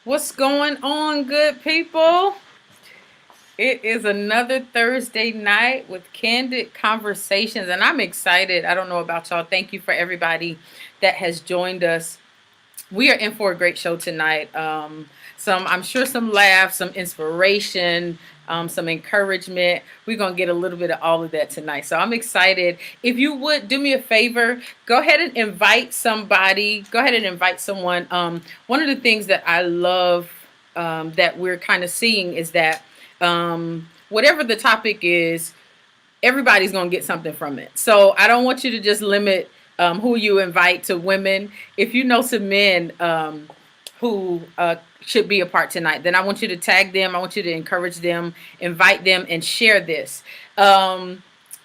What's going on, good people? It is another Thursday night with candid conversations, and I'm excited. I don't know about y'all. Thank you for everybody that has joined us. We are in for a great show tonight. I'm sure, some laughs, some inspiration, some encouragement. We're gonna get a little bit of all of that tonight. So I'm excited. If you would do me a favor, go ahead and invite somebody. Go ahead and invite someone. One of the things that I love that we're kind of seeing is that whatever the topic is, everybody's gonna get something from it. So I don't want you to just limit who you invite to women. If you know some men who should be a part tonight, then I want you to tag them. I want you to encourage them, invite them, and share this. Um,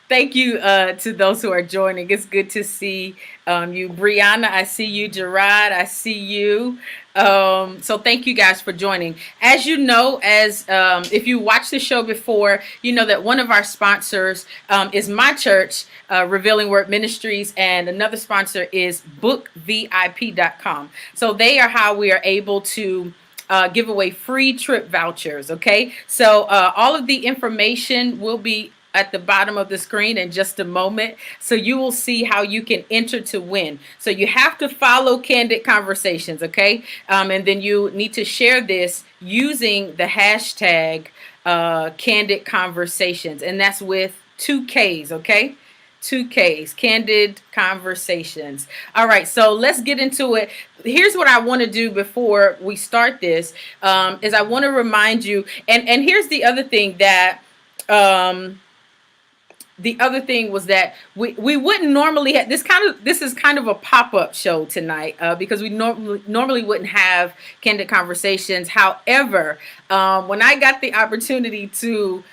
Thank you to those who are joining. It's good to see you, Brianna. I see you, Gerard. I see you. So thank you guys for joining. As you know, as if you watched the show before, you know that one of our sponsors is my church, Revealing Word Ministries, and another sponsor is bookvip.com. So they are how we are able to give away free trip vouchers. Okay, so all of the information will be at the bottom of the screen in just a moment. So you will see how you can enter to win. So you have to follow Candid Conversations, okay? And then you need to share this using the hashtag Candid Conversations. And that's with 2Ks, okay? 2Ks, Candid Conversations. All right, so let's get into it. Here's what I want to do before we start this, is I want to remind you, and here's the other thing that um, the other thing was that we wouldn't normally have this is kind of a pop-up show tonight because we normally wouldn't have candid conversations. However, when I got the opportunity to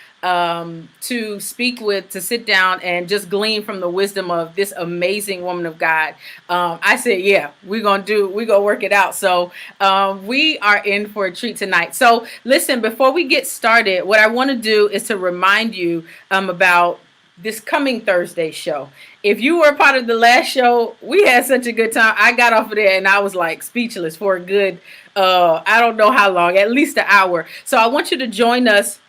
sit down and just glean from the wisdom of this amazing woman of God, I said, yeah, we're gonna work it out. So we are in for a treat tonight. So listen, before we get started, what I want to do is to remind you about this coming Thursday show. If you were a part of the last show, we had such a good time. I got off of there and I was like speechless for a good, I don't know how long, at least an hour. So I want you to join us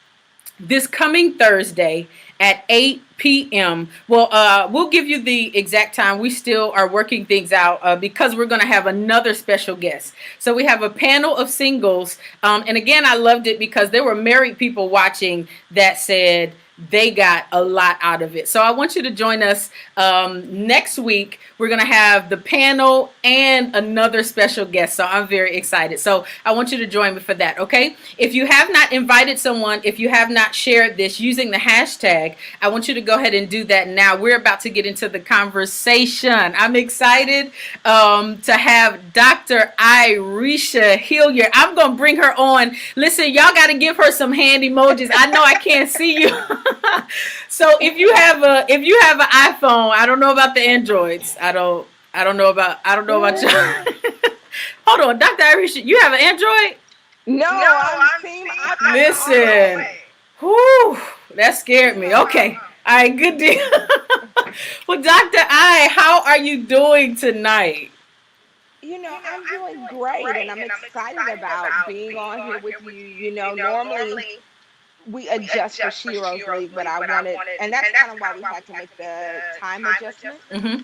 this coming Thursday at 8 p.m. Well, we'll give you the exact time. We still are working things out because we're going to have another special guest. So we have a panel of singles. And again, I loved it because there were married people watching that said they got a lot out of it. So I want you to join us next week. We're going to have the panel and another special guest. So I'm very excited. So I want you to join me for that. Okay. If you have not invited someone, if you have not shared this using the hashtag, I want you to go ahead and do that now. We're about to get into the conversation. I'm excited to have Dr. Irishea Hilliard. I'm going to bring her on. Listen, y'all got to give her some hand emojis. I know I can't see you. So if you have an iPhone, I don't know about the Androids. I don't know about you. Hold on, Dr. Irishea, you have an Android? No, I'm team iPhone. Listen. Whew, that scared me. Okay. All right, good deal. Well, Dr. I, how are you doing tonight? I'm doing great and I'm excited about being on here with you. Normally we adjust for Shiro's league, but I wanted, and that's kind of why we had to make the time adjustment. Mm-hmm.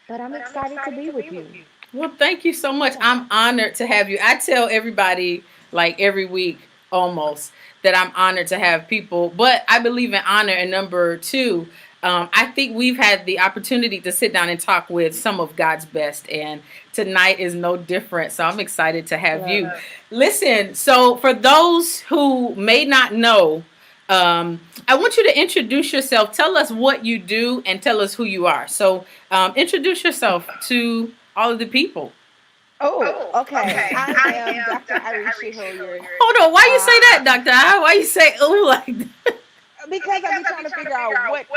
But I'm excited to be with you. Well, thank you so much. I'm honored to have you. I tell everybody, like every week almost, that I'm honored to have people, but I believe in honor. And number two, I think we've had the opportunity to sit down and talk with some of God's best, and tonight is no different. So I'm excited to have you. Listen, so for those who may not know, I want you to introduce yourself. Tell us what you do and tell us who you are. So introduce yourself to all of the people. Oh, okay. I am Dr. Irishea Hilliard. Hold on. Why you say that, Doctor? Why you say oh like that? Because I've been trying to figure out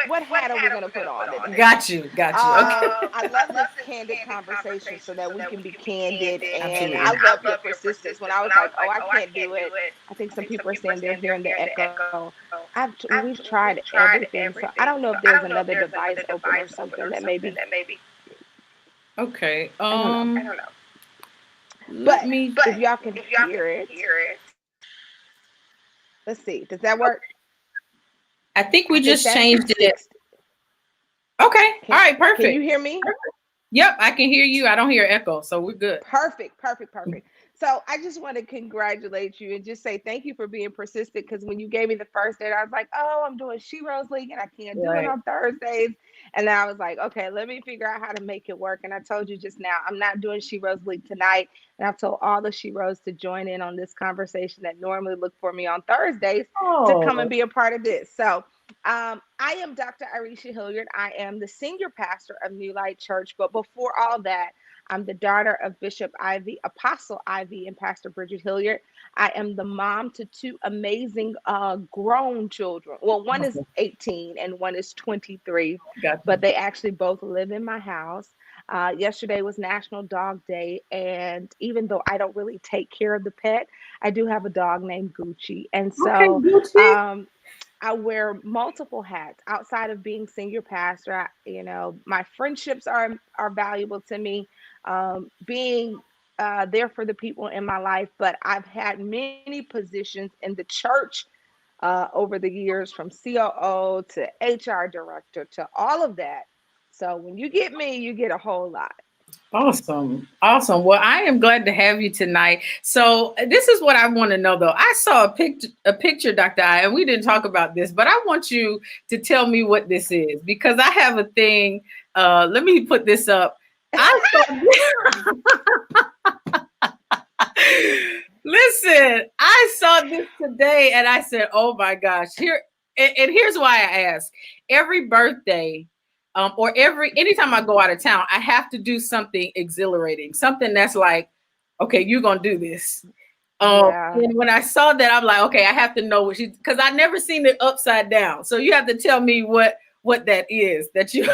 what hat are we going to put on today. Got you. Got you. Okay. I love this candid conversation so that we can be candid, and Absolutely. I love your persistence. When I was like, oh, I can't do it, I think some people are saying they're hearing the echo. We've tried everything, so I don't know if there's another device open or something that maybe. Okay. I don't know. Let me. If y'all can hear it, let's see. Does that work? I think we I think just that's changed it. 60. Okay. All right. Can Perfect. you hear me? Yep, I can hear you. I don't hear echo, so we're good. Perfect. So I just want to congratulate you and just say thank you for being persistent, because when you gave me the first date, I was like, oh, I'm doing She Rose League and I can't do it Right. on Thursdays. And then I was like, okay, let me figure out how to make it work. And I told you just now, I'm not doing She Rose League tonight. And I've told all the She Rose to join in on this conversation that normally look for me on Thursdays to come and Oh, be a part of this. So I am Dr. Irishea Hilliard. I am the senior pastor of New Light Church. But before all that, I'm the daughter of Bishop Ivy, Apostle Ivy, and Pastor Bridget Hilliard. I am the mom to two amazing grown children. Well, one is awesome. 18 and one is 23, Gotcha. but they actually both live in my house. Yesterday was National Dog Day, and even though I don't really take care of the pet, I do have a dog named Gucci. And Okay, so Gucci. I wear multiple hats outside of being senior pastor. My friendships are valuable to me. Being there for the people in my life, but I've had many positions in the church over the years, from COO to HR director to all of that. So when you get me, you get a whole lot. Awesome. Awesome. Well, I am glad to have you tonight. So this is what I want to know though. I saw a picture, Dr. I, and we didn't talk about this, but I want you to tell me what this is because I have a thing. Let me put this up. I saw Listen, I saw this today and I said, oh my gosh, and here's why I ask. Every birthday, or anytime I go out of town, I have to do something exhilarating, something that's like, okay, you're gonna do this. Yeah. And when I saw that, I'm like, okay, I have to know what because I never seen it upside down. So you have to tell me what that is that you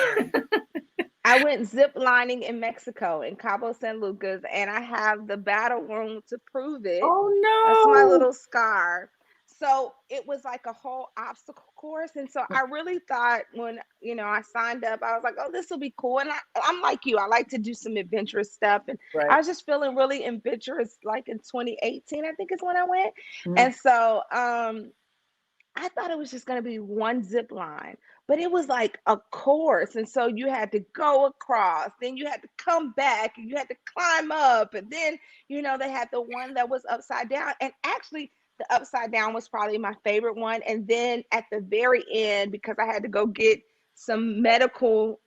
I went zip lining in Mexico, in Cabo San Lucas, and I have the battle wound to prove it. Oh That's my no. little scar. So it was like a whole obstacle course. And so I really thought when, I signed up, I was like, oh, this will be cool. And I'm like you, I like to do some adventurous stuff. And I Right. was just feeling really adventurous, like in 2018, I think is when I went. Mhm. And so I thought it was just going to be one zip line, but it was like a course. And so you had to go across, then you had to come back, and you had to climb up. And then, they had the one that was upside down. And actually, the upside down was probably my favorite one. And then at the very end, because I had to go get some medical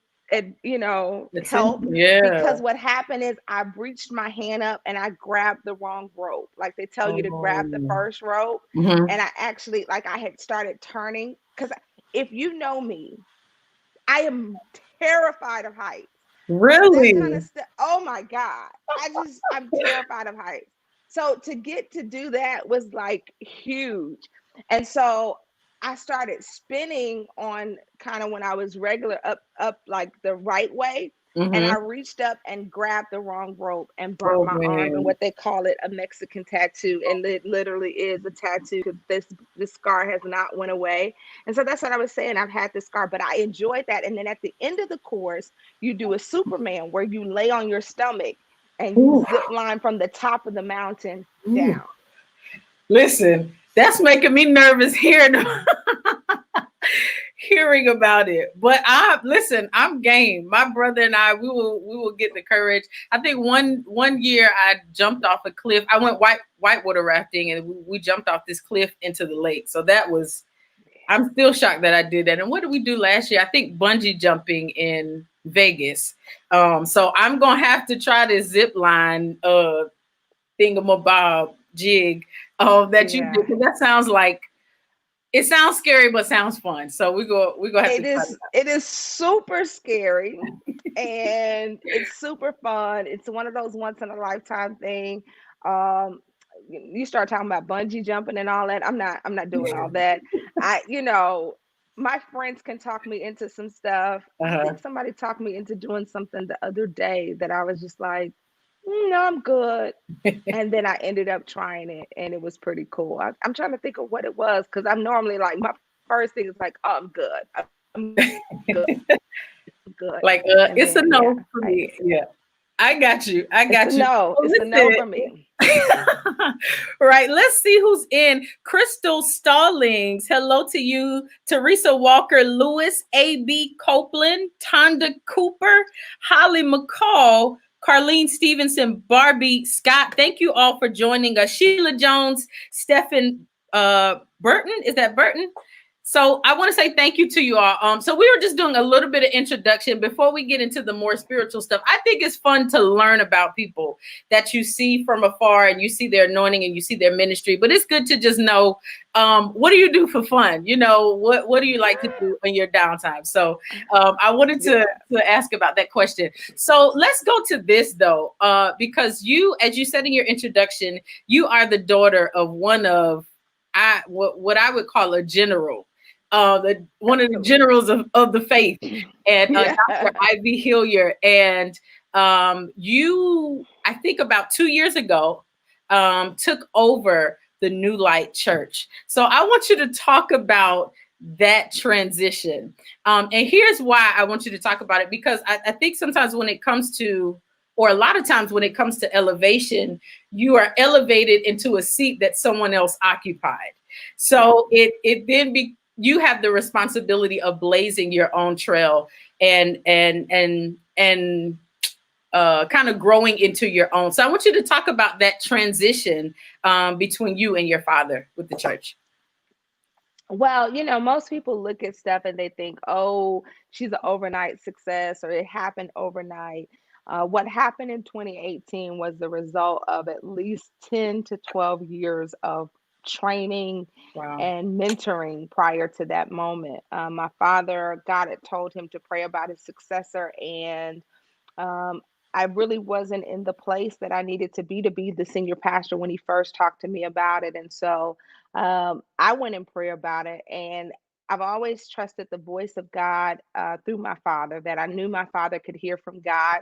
help, Yeah. because what happened is I reached my hand up and I grabbed the wrong rope. Like they tell you to grab the Oh. first rope, Mhm. and I actually, like, I had started turning, because if you know me, I am terrified of heights. So that kind of Really? stuff, oh my God, I'm terrified of heights. So to get to do that was like huge. And so I started spinning on kind of when I was regular up like the right way. And I Mhm. reached up and grabbed the wrong rope and burnt Oh my arm, and man. what they call it, a Mexican tattoo. And it literally is a tattoo, because this scar has not went away. And so that's what I was saying. I've had this scar, but I enjoyed that. And then at the end of the course, you do a Superman where you lay on your stomach and you Ooh, zip line from the top of the mountain ooh. down. Listen, that's making me nervous hearing hearing about it. But I listen, I'm game. My brother and I, we will get the courage. I think one year I jumped off a cliff. I went whitewater rafting and we jumped off this cliff into the lake. So that was I'm still shocked that I did that. And what did we do last year? I think bungee jumping in Vegas. So I'm gonna have to try this zip line thingamabob jig that you do Yeah. because that sounds like it sounds scary but sounds fun. So we gonna have to It try is it is super scary, and it's super fun. It's one of those once in a lifetime thing. Um you start talking about bungee jumping and all that. I'm not doing all that. that. My friends can talk me into some stuff. I Uh-huh. think somebody talked me into doing something the other day that I was just like, no, I'm good. And then I ended up trying it, and it was pretty cool. I'm trying to think of what it was, because I'm normally like, my first thing is like, oh, I'm good. I'm good. I'm good. And then, Like yeah, it's a I no ended for up. me. Yeah. I got you. I It's got a you. no. Well, It's a no for me. right. Let's see who's in. Crystal Stallings. Hello to you. Teresa Walker Lewis, A.B. Copeland, Tonda Cooper, Holly McCall, Carlene Stevenson, Barbie Scott. Thank you all for joining us. Sheila Jones, Stephen Burton. Is that Burton? So I want to say thank you to you all. So we were just doing a little bit of introduction before we get into the more spiritual stuff. I think it's fun to learn about people that you see from afar and you see their anointing and you see their ministry. But it's good to just know, what do you do for fun? You know, what do you like to do in your downtime? So I wanted to ask about that question. So let's go to this though, because you, as you said in your introduction, you are the daughter of one of what I would call a general, one of the generals of the faith, and Yeah. Dr. Ivy Hilliard. And you, I think about 2 years ago, took over the New Light Church. So I want you to talk about that transition. And here's why I want you to talk about it, because I think sometimes when it comes to, or a lot of times when it comes to elevation, you are elevated into a seat that someone else occupied. So it then you have the responsibility of blazing your own trail and kind of growing into your own. So I want you to talk about that transition between you and your father with the church. Well, most people look at stuff and they think, oh, she's an overnight success or it happened overnight. What happened in 2018 was the result of at least 10 to 12 years of training Wow. and mentoring prior to that moment. My father, God had told him to pray about his successor, and um, I really wasn't in the place that I needed to be the senior pastor when he first talked to me about it. And so I went in prayer about it. And I've always trusted the voice of God through my father, that I knew my father could hear from God.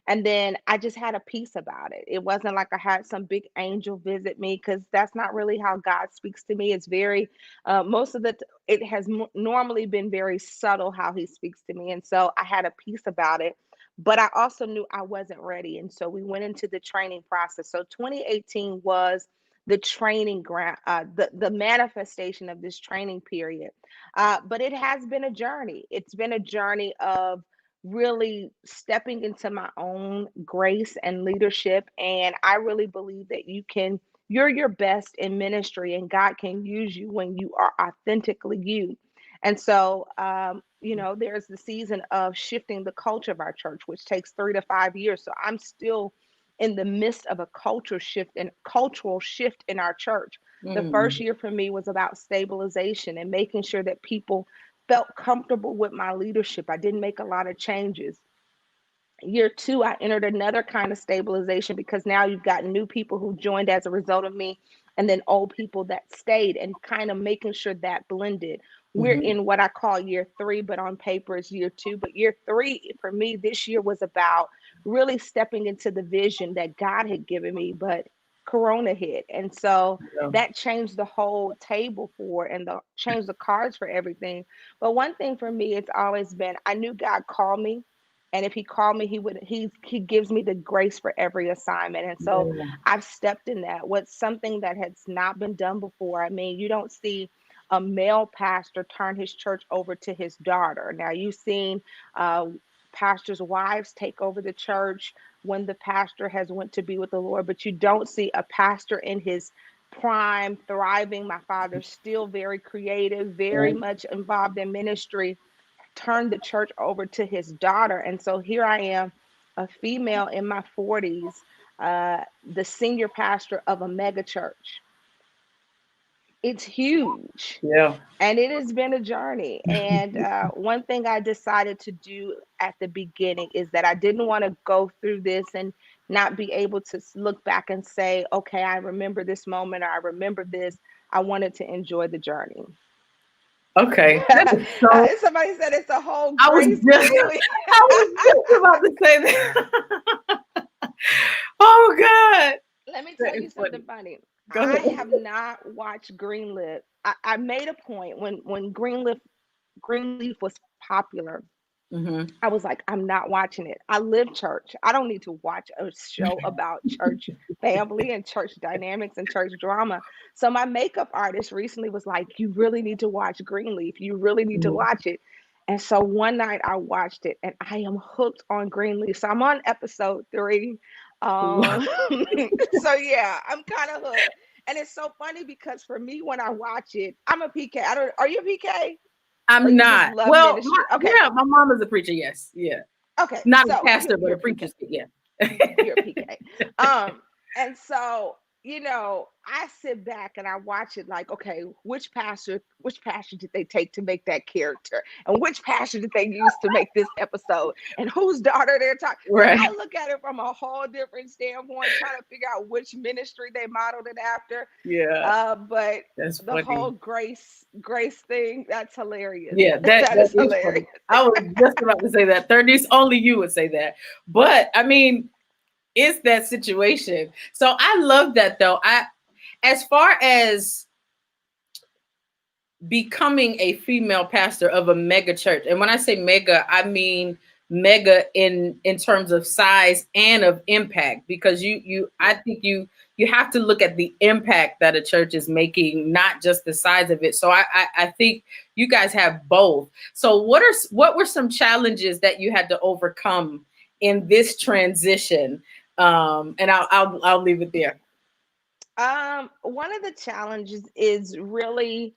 And then I just had a peace about it. It wasn't like I had some big angel visit me, because that's not really how God speaks to me. It's very, most of the, it has normally been very subtle how he speaks to me. And so I had a peace about it, but I also knew I wasn't ready. And so we went into the training process. So 2018 was the training ground, the manifestation of this training period. But it has been a journey. It's been a journey of really stepping into my own grace and leadership. And I really believe that you're your best in ministry, and God can use you when you are authentically you. And so, there's the season of shifting the culture of our church, which takes 3 to 5 years. So I'm still in the midst of a cultural shift in our church. The first Mm. year for me was about stabilization and making sure that people felt comfortable with my leadership. I didn't make a lot of changes. Year two, I entered another kind of stabilization, because now you've got new people who joined as a result of me, and then old people that stayed, and kind of making sure that blended. We're Mhm. in what I call year three, but on paper it's year two. But year three for me this year was about really stepping into the vision that God had given me, but Corona hit. And so Yeah. that changed the whole table changed the cards for everything. But one thing for me, it's always been, I knew God called me, and if he called me, he gives me the grace for every assignment. And so Yeah. I've stepped in that. What's something that has not been done before. I mean, you don't see a male pastor turn his church over to his daughter. Now, you've seen uh, pastors' wives take over the church when the pastor has went to be with the Lord, but you don't see a pastor in his prime thriving. My father's still very creative, very much involved in ministry, turned the church over to his daughter. And so here I am, a female in my 40s, the senior pastor of a mega church. It's huge. Yeah. And it has been a journey. And one thing I decided to do at the beginning is that I didn't want to go through this and not be able to look back and say, okay, I remember this moment, or I remember this. I wanted to enjoy the journey. Okay. That is so. Somebody said it's a whole I was grace just period. I was just about to say that. Oh God. Let me That tell is you something funny. funny. Go I ahead. have not watched Greenleaf. I made a point when Greenleaf was popular. Mm-hmm. I was like, I'm not watching it. I live church. I don't need to watch a show about church family and church dynamics and church drama. So my makeup artist recently was like, you really need to watch Greenleaf. You really need to watch it. And so one night I watched it and I am hooked on Greenleaf. So I'm on episode 3. Wow. Um, so yeah, I'm kind of hooked. And it's so funny because for me, when I watch it, I'm a PK. I don't, are you a PK? Or I'm you just not. love Well, ministry? Okay. yeah, my mom is a preacher. Yes. Yeah. Okay. Not a So pastor, but you're a a PK. preacher. Yeah. You're a PK. And so, I sit back and I watch it like, okay, which pastor did they take to make that character? And which pastor did they use to make this episode? And whose daughter they're talking? Like Right. I look at it from a whole different standpoint, trying to figure out which ministry they modeled it after. Yeah. But That's the whole funny. grace thing, that's hilarious. Yeah, that That is that is hilarious. funny. I was just about to say that. 30s, only you would say that. But I mean, it's that situation. So I love that though. As far as becoming a female pastor of a mega church, and when I say mega, I mean mega in terms of size and of impact, because I Yeah. think you have to look at the impact that a church is making, not just the size of it. So I think you guys have both. So what were some challenges that you had to overcome in this transition? And I'll leave it there. One of the challenges is really,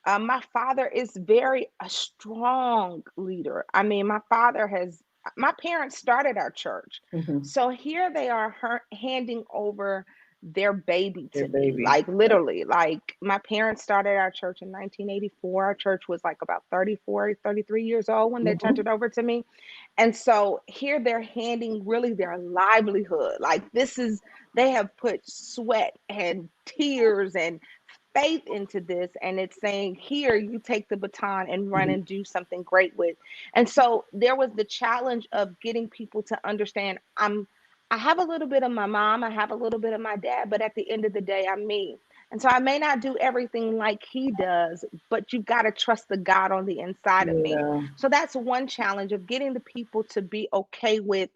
my father is very a strong leader. I mean, my parents started our church. Mhm. So here they are handing over their baby Your to me, baby. like literally. Like my parents started our church in 1984. Our church was like about 34, 33 years old when they turned Mhm. it over to me. And so here they're handing really their livelihood. Like they have put sweat and tears and faith into this. And it's saying, here, you take the baton and run Mhm. and do something great with. And so there was the challenge of getting people to understand I have a little bit of my mom, I have a little bit of my dad, but at the end of the day, I'm me. And so I may not do everything like he does, but you've got to trust the God on the inside of me. Yeah. So that's one challenge of getting the people to be okay with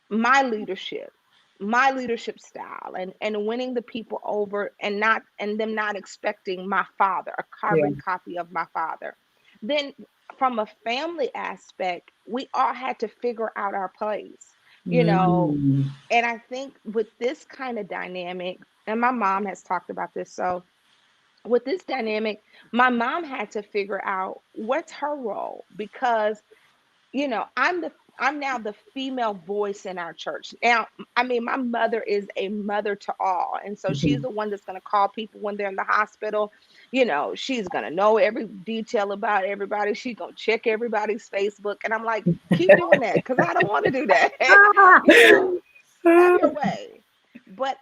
my leadership, my leadership style, and winning the people over, and them not expecting my father, a Yeah. carbon copy of my father. Then from a family aspect, we all had to figure out our place, you know. Mm. And I think with this kind of dynamic, and my mom has talked about this, so with this dynamic, my mom had to figure out what's her role, because I'm now the female voice in our church. Now, I mean, my mother is a mother to all. And so she's Mhm. the one that's going to call people when they're in the hospital. She's going to know every detail about everybody. She's going to check everybody's Facebook. And I'm like, keep doing that because I don't want to do that. you know, have your way. But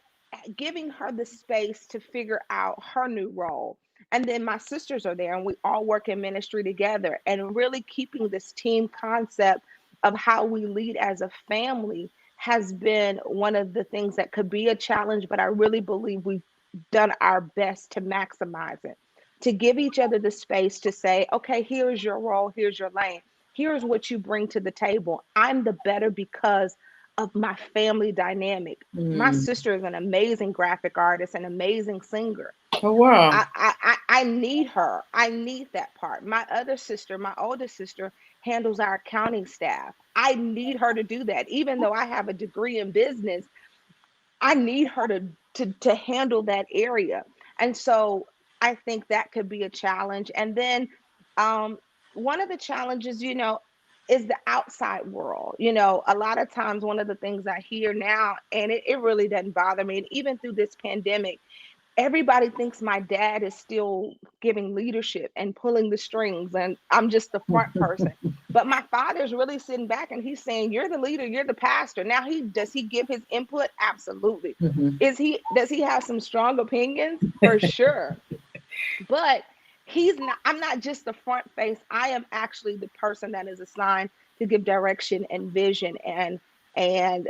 giving her the space to figure out her new role. And then my sisters are there and we all work in ministry together, and really keeping this team concept of how we lead as a family has been one of the things that could be a challenge, but I really believe we've done our best to maximize it, to give each other the space to say, okay, here's your role, here's your lane, here's what you bring to the table. I'm the better because of my family dynamic. My Mm. sister is an amazing graphic artist, an amazing singer. Oh wow. I need her. I need that part. My other sister, my oldest sister, handles our accounting staff. I need her to do that. Even though I have a degree in business, I need her to handle that area. And so I think that could be a challenge. And then um, one of the challenges, is the outside world. A lot of times one of the things I hear now, and it really doesn't bother me, and even through this pandemic, everybody thinks my dad is still giving leadership and pulling the strings and I'm just the front person. But my father's really sitting back and he's saying, you're the leader, you're the pastor. Now, he give his input? Absolutely. Mhm. Does he have some strong opinions? For sure. But I'm not just the front face. I am actually the person that is assigned to give direction and vision, and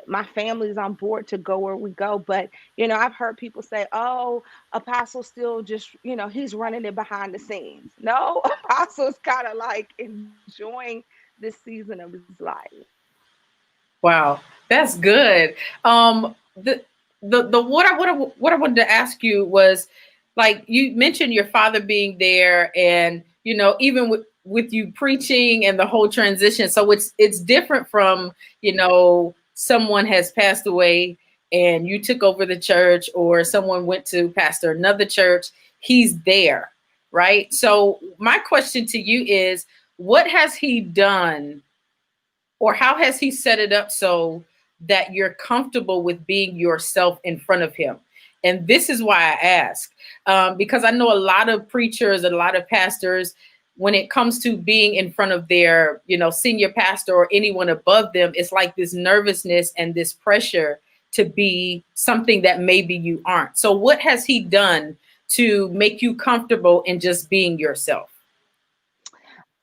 my family is on board to go where we go. But I've heard people say, oh, Apostle still just, he's running it behind the scenes. No, Apostle's kind of like enjoying the this season of his life. Wow, that's good. The what I wanted to ask you was, like you mentioned your father being there, and even with you preaching and the whole transition. So it's different from someone has passed away and you took over the church, or someone went to pastor another church. He's there, right? So my question to you is, what has he done, or how has he set it up so that you're comfortable with being yourself in front of him? And this is why I ask, because I know a lot of preachers and a lot of pastors, when it comes to being in front of their senior pastor or anyone above them, it's like this nervousness and this pressure to be something that maybe you aren't. So what has he done to make you comfortable in just being yourself?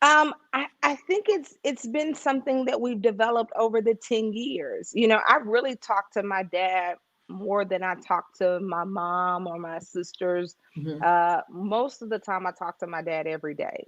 I think it's been something that we've developed over the 10 years. I really talk to my dad more than I talk to my mom or my sisters. Mm-hmm. Most of the time I talk to my dad every day.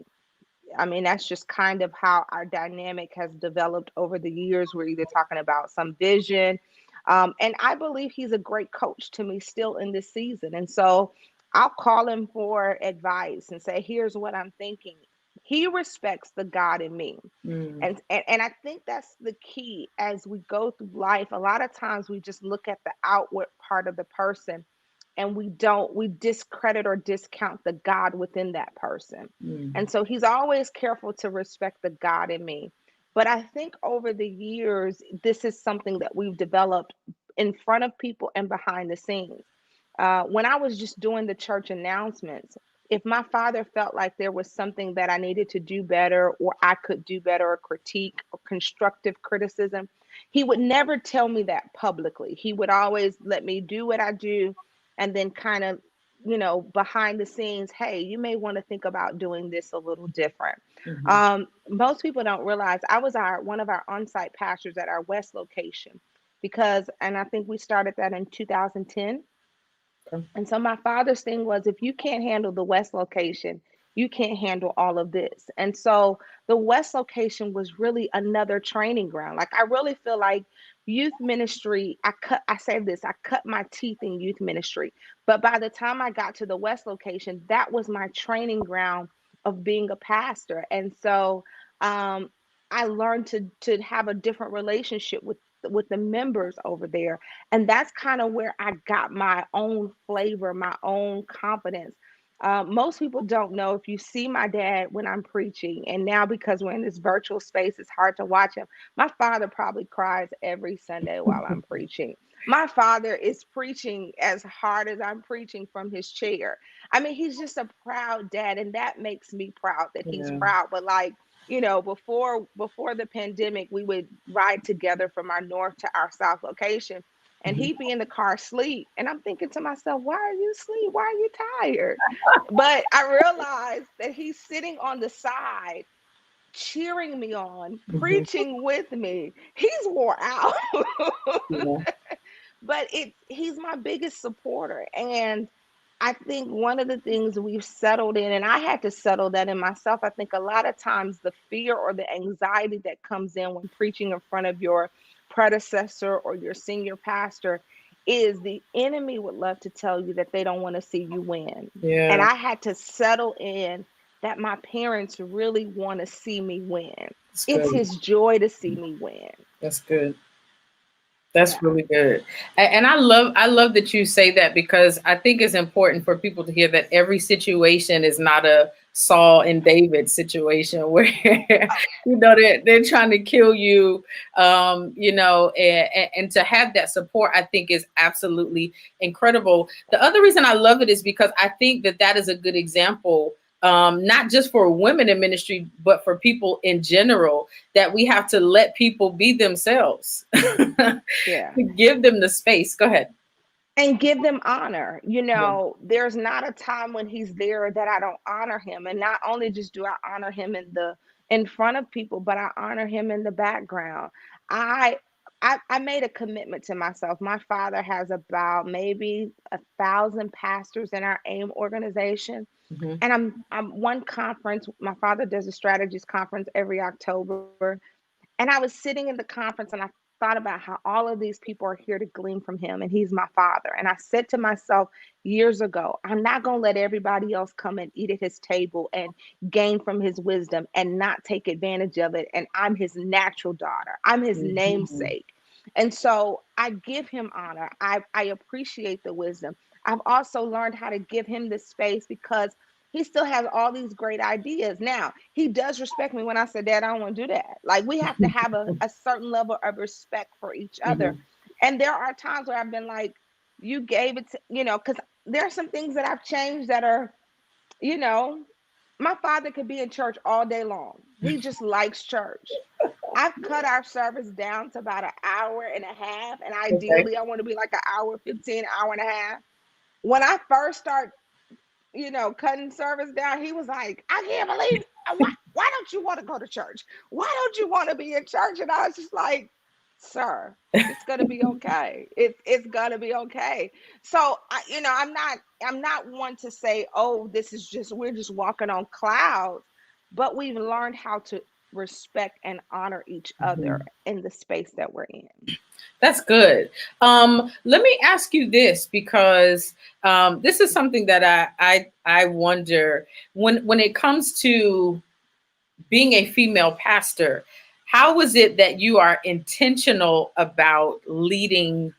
I mean, that's just kind of how our dynamic has developed over the years. We're either talking about some vision, and I believe he's a great coach to me still in this season. And so I'll call him for advice and say, here's what I'm thinking. He respects the God in me. Mm-hmm. And I think that's the key as we go through life. A lot of times we just look at the outward part of the person, and we discredit or discount the God within that person. Mm-hmm. And so he's always careful to respect the God in me. But I think over the years, this is something that we've developed in front of people and behind the scenes. When I was just doing the church announcements, if my father felt like there was something that I needed to do better, or I could do better, or critique or constructive criticism, he would never tell me that publicly. He would always let me do what I do, and then kind of, behind the scenes, hey, you may want to think about doing this a little different. Mm-hmm. Most people don't realize I was one of our on-site pastors at our West location, and I think we started that in 2010. Okay. And so my father's thing was, if you can't handle the West location, you can't handle all of this. And so the West location was really another training ground. Like, I really feel like youth ministry, I say this, I cut my teeth in youth ministry. But by the time I got to the West location, that was my training ground of being a pastor. And so um, I learned to have a different relationship with the members over there, and that's kind of where I got my own flavor, my own confidence. Most people don't know, if you see my dad when I'm preaching, and now because we're in this virtual space, it's hard to watch him. My father probably cries every Sunday while I'm preaching. My father is preaching as hard as I'm preaching from his chair. I mean, he's just a proud dad, and that makes me proud that he's Yeah. proud. But like, before the pandemic, we would ride together from our north to our south location, and Mm-hmm. he'd be in the car asleep, and I'm thinking to myself, why are you asleep? Why are you tired? But I realized that he's sitting on the side, cheering me on, Mm-hmm. preaching with me. He's wore out. Yeah. But he's my biggest supporter. And I think one of the things we've settled in, and I had to settle that in myself, I think a lot of times the fear or the anxiety that comes in when preaching in front of your predecessor or your senior pastor is the enemy would love to tell you that they don't want to see you win. And Yeah. I had to settle in that my parents really want to see me win. That's It's good. his joy to see me win. That's good. That's Yeah. really good. And I love that you say that, because I think it's important for people to hear that every situation is not a Saul and David situation where they're trying to kill you, and to have that support, I think, is absolutely incredible. The other reason I love it is because I think that is a good example, not just for women in ministry, but for people in general, that we have to let people be themselves. Yeah. To give them the space. Go ahead. And give them honor. Yeah. There's not a time when he's there that I don't honor him. And not only just do I honor him in front of people, but I honor him in the background. I I made a commitment to myself. My father has about maybe 1,000 pastors in our AIM organization. Mhm. And I'm one conference. My father does a strategist conference every October. And I was sitting in the conference and I thought about how all of these people are here to glean from him, and he's my father. And I said to myself years ago, I'm not going to let everybody else come and eat at his table and gain from his wisdom and not take advantage of it. And I'm his natural daughter, I'm his Mhm. namesake. And so I give him honor. I appreciate the wisdom. I've also learned how to give him this space because he still has all these great ideas. Now, he does respect me when I say, Dad, I don't want to do that. Like, we have to have a certain level of respect for each other. Mhm. And there are times where I've been like, you gave it to, because there are some things that I've changed that are, you know, my father could be in church all day long. He just likes church. I've cut our service down to about an hour and a half. And Okay. ideally, I want to be like an hour 15, hour and a half. When I first started cutting service down, he was like, I can't believe why don't you want to go to church? Why don't you want to be in church? And I was just like, sir, it's gonna be okay. It's gonna be okay. So I'm not one to say, oh, this is just we're just walking on clouds, but we've learned how to respect and honor each other Mhm. in the space that we're in. That's good. Let me ask you this because this is something that I wonder when it comes to being a female pastor. How is it that you are intentional about men,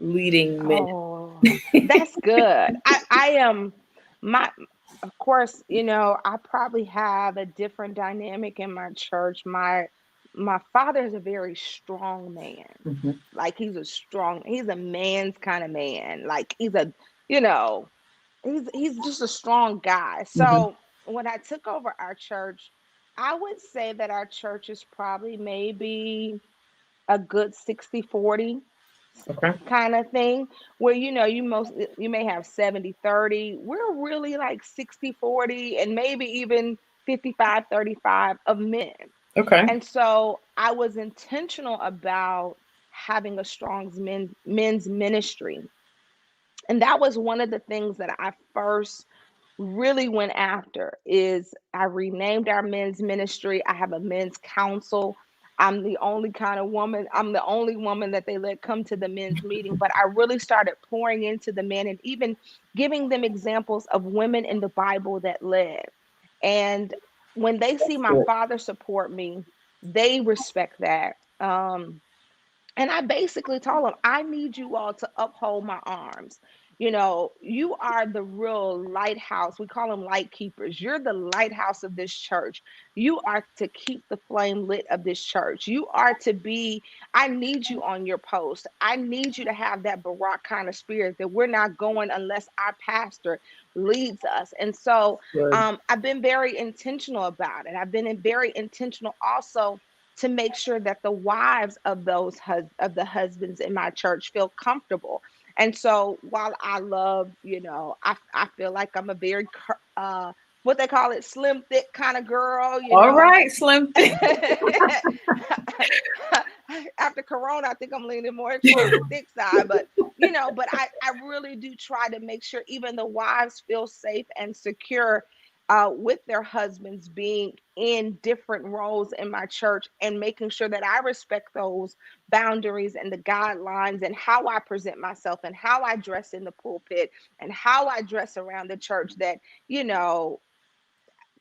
leading men? Oh, that's good. I am my of course, I probably have a different dynamic in my church. My father is a very strong man. Mhm. Like, he's a man's kind of man. Like, you know, he's just a strong guy. Mhm. So when I took over our church, I would say that our church is probably maybe a good 60-40 Okay. kind of thing, where you may have 70-30. We're really like 60-40, and maybe even 55-35 of men. Okay. And so I was intentional about having a strong men's ministry. And that was one of the things that I first really went after. Is I renamed our men's ministry. I have a men's council. I'm the only woman that they let come to the men's meeting, but I really started pouring into the men and even giving them examples of women in the Bible that led. And when they see That's my good. father support me, they respect that. And I basically told them, I need you all to uphold my arms. You are the real lighthouse. We call them light keepers. You're the lighthouse of this church. You are to keep the flame lit of this church. I need you on your post. I need you to have that Barak kind of spirit that we're not going unless our pastor leads us. And so Good. I've been very intentional about it. I've been very intentional also to make sure that the wives of of the husbands in my church feel comfortable. And so while I love, I feel like I'm a very what they call it, slim thick kind of girl. All right, Slim. After Corona, I think I'm leaning more towards the thick side, but I really do try to make sure even the wives feel safe and secure with their husbands being in different roles in my church, and making sure that I respect those boundaries and the guidelines and how I present myself and how I dress in the pulpit and how I dress around the church. That, you know,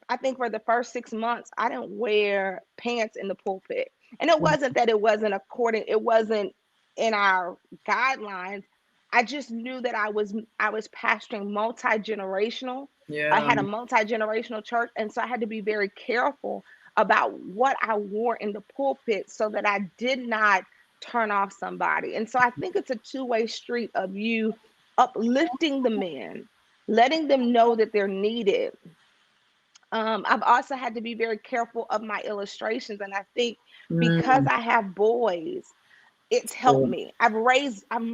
I think for the first 6 months, I didn't wear pants in the pulpit. And it wasn't that it wasn't in our guidelines. I just knew that I was pastoring multi-generational. I Yeah. had a multi-generational church. And so I had to be very careful about what I wore in the pulpit so that I did not turn off somebody. And so I think it's a two-way street of you uplifting the men, letting them know that they're needed. I've also had to be very careful of my illustrations. And I think because Mm, I have boys, it's helped good. me. I'm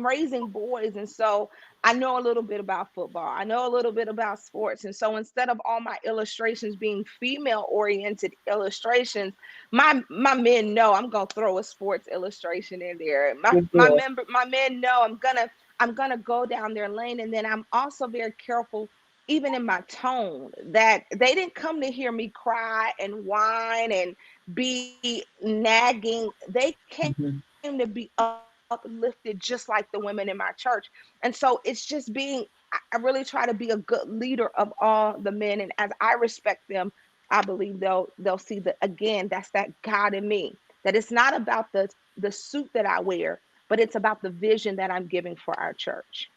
raising boys. And so I know a little bit about football. I know a little bit about sports. And so instead of all my illustrations being female oriented illustrations, my men know I'm gonna throw a sports illustration in there. Good deal. My men know I'm gonna go down their lane. And then I'm also very careful, even in my tone, that they didn't come to hear me cry and whine and be nagging. They came to be uplifted just like the women in my church. And so it's just being, I really try to be a good leader of all the men. And as I respect them, I believe they'll see that again, that's that God in me. That it's not about the suit that I wear, but it's about the vision that I'm giving for our church.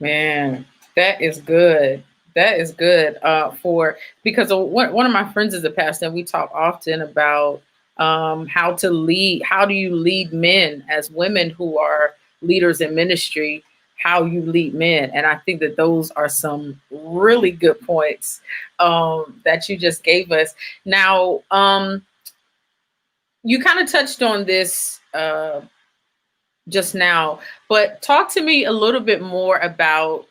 Man, that is good. That is good. For because one of my friends is a pastor, and we talk often about how to lead. How do you lead men as women who are leaders in ministry? How you lead men, and I think that those are some really good points that you just gave us. Now, you kind of touched on this just now, but talk to me a little bit more about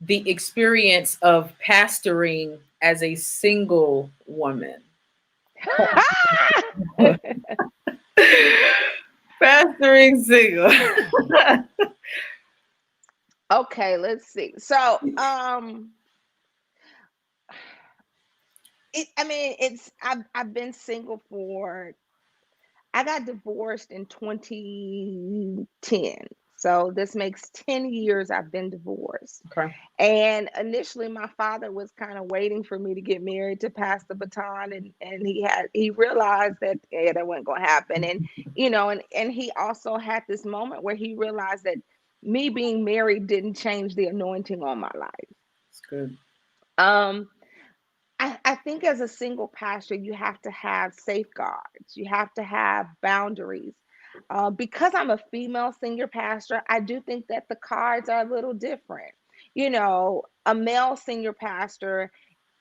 the experience of pastoring as a single woman. Pastoring single. Okay, let's see. So, I mean, I've been single for, I got divorced in 2010. So this makes 10 years I've been divorced. Okay. And initially my father was kind of waiting for me to get married to pass the baton, and he realized that, yeah, that wasn't gonna happen. And and he also had this moment where he realized that me being married didn't change the anointing on my life. It's good. Um I think as a single pastor, you have to have safeguards, you have to have boundaries. Because I'm a female senior pastor, I do think that the cards are a little different. A male senior pastor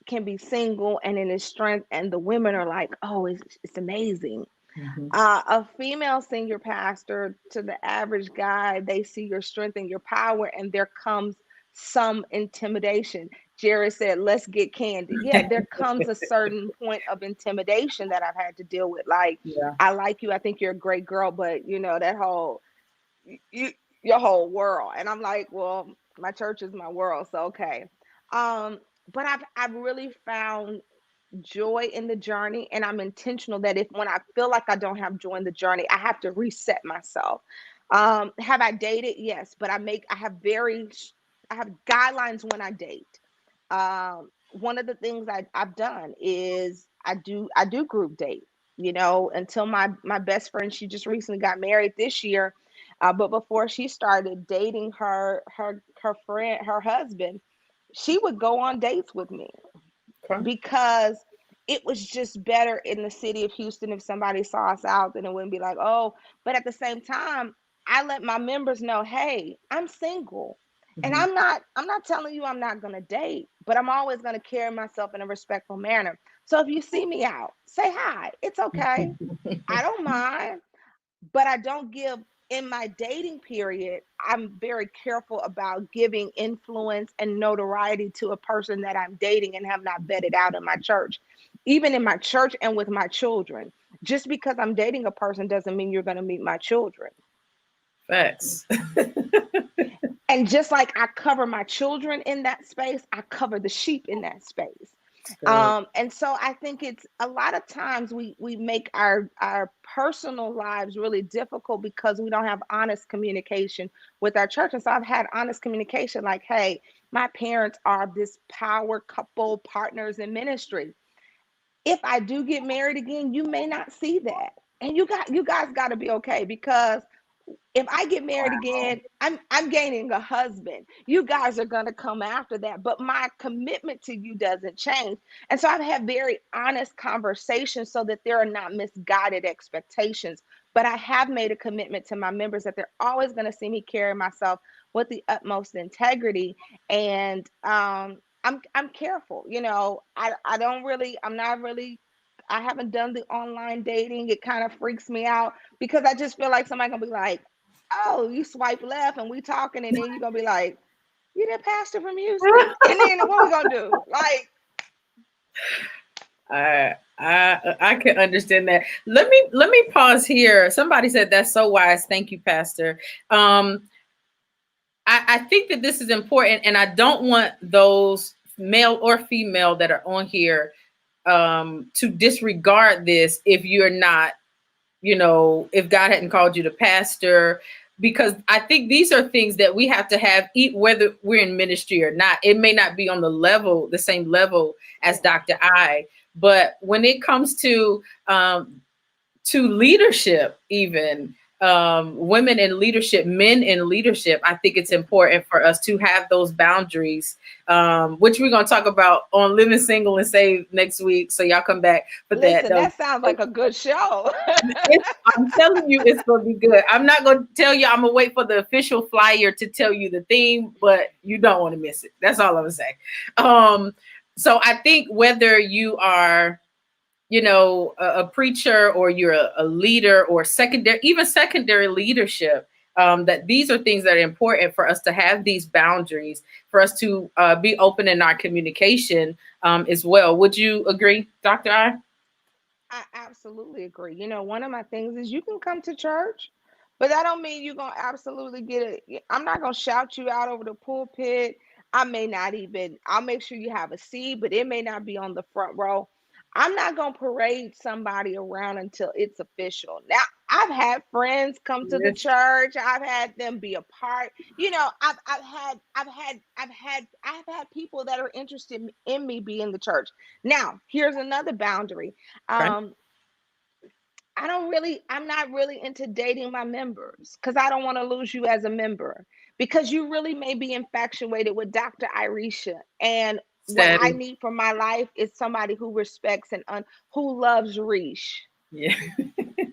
can be single and in his strength, and the women are like, oh, it's amazing. Mhm. A female senior pastor, to the average guy, they see your strength and your power, and there comes some intimidation. Jared said, let's get candid. Yeah, there comes a certain point of intimidation that I've had to deal with. Like, Yeah. I like you, I think you're a great girl, but that whole, you, your whole world. And I'm like, well, my church is my world, so okay. Um, but I've really found joy in the journey, and I'm intentional that if when I feel like I don't have joy in the journey, I have to reset myself. Have I dated? Yes, but I have guidelines when I date. One of the things I've done is I do group date. Until my best friend, she just recently got married this year, but before she started dating her friend, her husband, she would go on dates with me Okay. because it was just better in the city of Houston if somebody saw us out, then it wouldn't be like, oh, but at the same time, I let my members know, hey, I'm single. And Mhm. I'm not telling you I'm not going to date, but I'm always going to carry myself in a respectful manner. So if you see me out, say hi. It's okay. I don't mind, but I don't give, in my dating period, I'm very careful about giving influence and notoriety to a person that I'm dating and have not vetted out in my church, even in my church and with my children. Just because I'm dating a person doesn't mean you're going to meet my children. Facts. And just like I cover my children in that space, I cover the sheep in that space. Good. And so I think it's a lot of times we make our personal lives really difficult because we don't have honest communication with our church. And so I've had honest communication like, hey, my parents are this power couple partners in ministry. If I do get married again, you may not see that. And you guys got to be okay, because if I get married Wow. again, I'm gaining a husband. You guys are gonna come after that, but my commitment to you doesn't change. And so I've had very honest conversations so that there are not misguided expectations. But I have made a commitment to my members that they're always gonna see me carry myself with the utmost integrity. And I'm careful. I don't really, I'm not really, I haven't done the online dating. It kind of freaks me out because I just feel like somebody gonna be like, oh, you swipe left and we talking, and then you're gonna be like, you the pastor from Houston, and then what we gonna do? Like, I can understand that. Let me pause here. Somebody said that's so wise. Thank you, Pastor. I think that this is important, and I don't want those male or female that are on here to disregard this if you're not, if God hadn't called you to pastor, because I think these are things that we have to have, whether we're in ministry or not. It may not be on the same level as Dr. I, but when it comes to leadership, even women in leadership, men in leadership, I think it's important for us to have those boundaries, which we're going to talk about on Living Single and Saved next week. So y'all come back for that. listen, that sounds like a good show. I'm telling you, it's going to be good. I'm not going to tell you. I'm going to wait for the official flyer to tell you the theme, but you don't want to miss it. That's all I'm going to say. So I think whether you are, a preacher, or you're a leader, or secondary leadership, that these are things that are important for us to have these boundaries, for us to be open in our communication as well. Would you agree, Dr. I? I absolutely agree. One of my things is you can come to church, but that don't mean you're gonna absolutely get it. I'm not gonna shout you out over the pulpit. I'll make sure you have a seat, but it may not be on the front row. I'm not gonna parade somebody around until it's official. Now, I've had friends come to the Yes. church. I've had them be a part. I've had people that are interested in me being the church. Now, here's another boundary. Okay. Um, I'm not really into dating my members because I don't want to lose you as a member, because you really may be infatuated with Dr. Irishea. And what I Steady. need for my life is somebody who respects and who loves Riche. Yeah.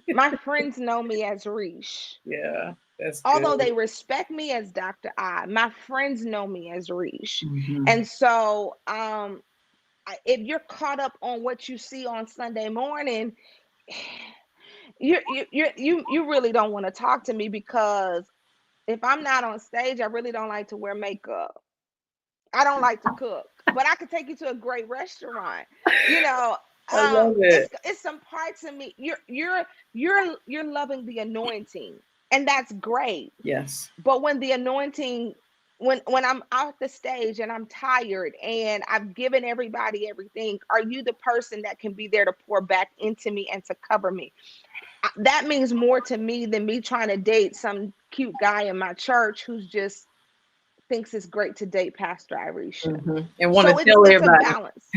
My friends know me as Riche. Yeah. That's Although good. they respect me as Dr. I, my friends know me as Riche. Mhm. And so if you're caught up on what you see on Sunday morning, you really don't want to talk to me, because if I'm not on stage, I really don't like to wear makeup. I don't like to cook, but I could take you to a great restaurant. You know, I love it. it's some parts of me. You're loving the anointing, and that's great. Yes. But when the anointing, when I'm out the stage and I'm tired and I've given everybody everything, are you the person that can be there to pour back into me and to cover me? That means more to me than me trying to date some cute guy in my church who's just thinks it's great to date Pastor Irishea. Mm-hmm. And want to So tell it's a everybody. balance.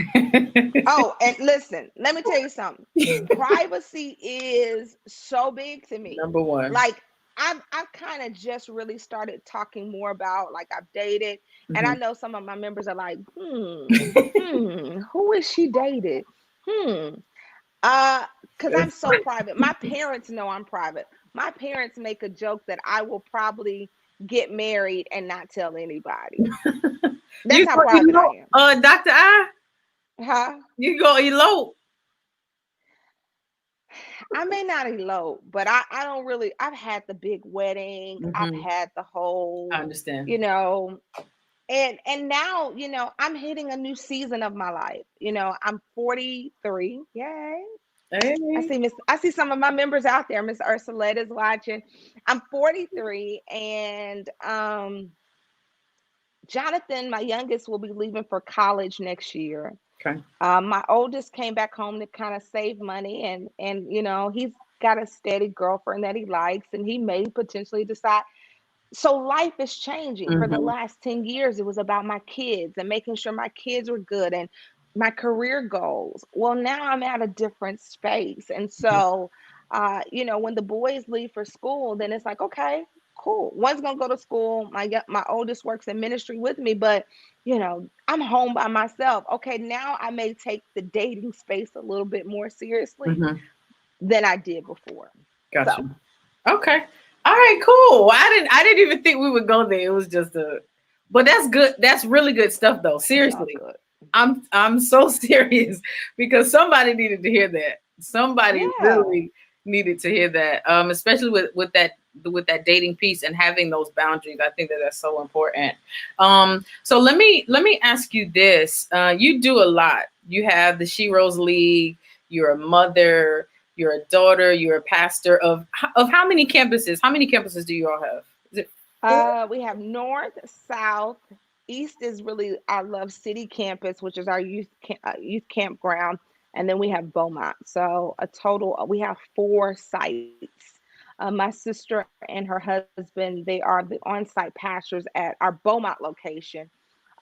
Oh, and listen, let me tell you something. Privacy is so big to me. Number one. Like, I've kind of just really started talking more about, like, I've dated, and I know some of my members are like, who is she dated? Because I'm so private. My parents know I'm private. My parents make a joke that I will probably get married and not tell anybody. That's how private I am. Dr. I, Huh? you go elope. I may not elope, but I don't really. I've had the big wedding. I've had the whole, I understand. And now, I'm hitting a new season of my life. I'm 43. Yay. Hey. I see some of my members out there. Miss Ursula is watching. I'm 43, and Jonathan, my youngest, will be leaving for college next year. Okay. My oldest came back home to kind of save money, and he's got a steady girlfriend that he likes, and he may potentially decide. So life is changing. For the last 10 years, it was about my kids and making sure my kids were good and my career goals. Well, now I'm at a different space. And so, when the boys leave for school, then it's like, okay, cool. One's going to go to school. My oldest works in ministry with me, but, I'm home by myself. Okay, now I may take the dating space a little bit more seriously than I did before. Gotcha. So. Okay. All right, cool. I didn't even think we would go there. It was just but that's good. That's really good stuff, though. Seriously, I'm so serious, because somebody needed to hear that. Somebody really needed to hear that. Especially with that with that dating piece and having those boundaries. I think that that's so important. So let me ask you this. You do a lot. You have the She Rose League, you're a mother, you're a daughter, you're a pastor of how many campuses? How many campuses do you all have? Is it four? We have north, south, east is really our Love City campus, which is our youth campground, and then we have Beaumont. So a total, we have 4 sites. My sister and her husband, they are the on-site pastors at our Beaumont location.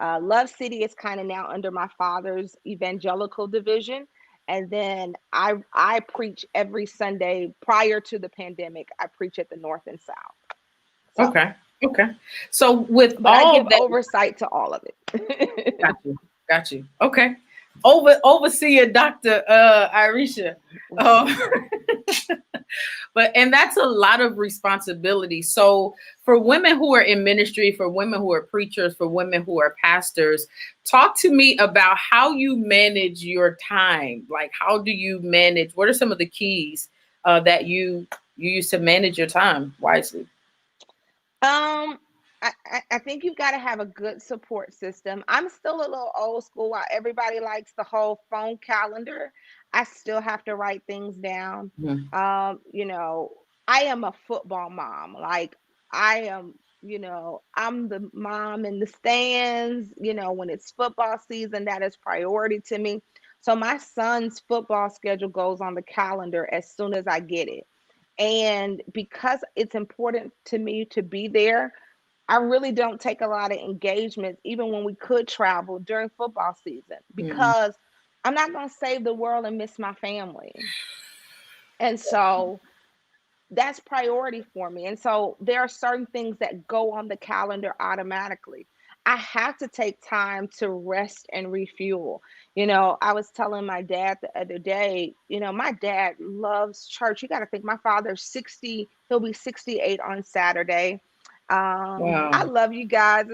Love City is kind of now under my father's evangelical division. And then I preach every Sunday prior to the pandemic. I preach at the North and South. So, Okay. Okay. So with but I all give that, oversight to all of it. got you. Got you. Okay. Overseer Dr. Irishea. Um, but and that's a lot of responsibility. So for women who are in ministry, for women who are preachers, for women who are pastors, talk to me about how you manage your time. Like how do you manage? What are some of the keys that you use to manage your time wisely? Um, I think you've got to have a good support system. I'm still a little old school. While everybody likes the whole phone calendar, I still have to write things down. Mhm. You know, I am a football mom. Like I am, I'm the mom in the stands. When it's football season, that is priority to me. So my son's football schedule goes on the calendar as soon as I get it. And because it's important to me to be there, I really don't take a lot of engagements, even when we could travel during football season, Mhm. because I'm not going to save the world and miss my family. And so that's priority for me. And so there are certain things that go on the calendar automatically. I have to take time to rest and refuel. I was telling my dad the other day, my dad loves church. You got to think my father's 60, he'll be 68 on Saturday. I Wow. love you guys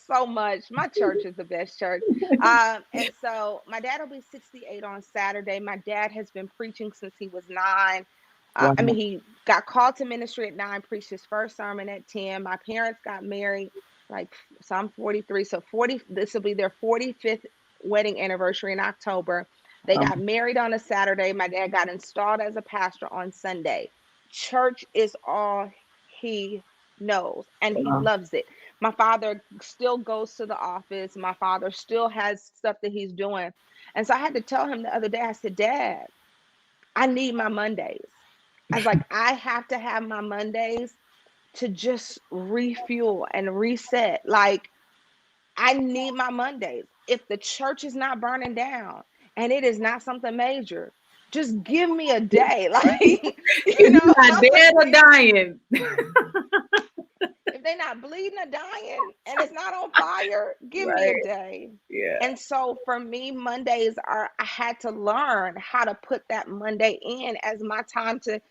so much. My church is the best church. And so my dad will be 68 on Saturday. My dad has been preaching since he was 9. I mean, Wow. he got called to ministry at 9, preached his first sermon at 10. My parents got married, like, so I'm 43. So this will be their 45th wedding anniversary in October. They got married on a Saturday. My dad got installed as a pastor on Sunday. Church is all he knows, and he Wow. loves it. My father still goes to the office. My father still has stuff that he's doing. And so I had to tell him the other day, I said, Dad, I need my Mondays. I was like, I have to have my Mondays to just refuel and reset. Like, I need my Mondays. If the church is not burning down and it is not something major, just give me a day. Like, If you're not dead or dying. if they're not bleeding or dying and it's not on fire, give me a Right. day. Yeah. And so for me, Mondays I had to learn how to put that Monday in as my time to,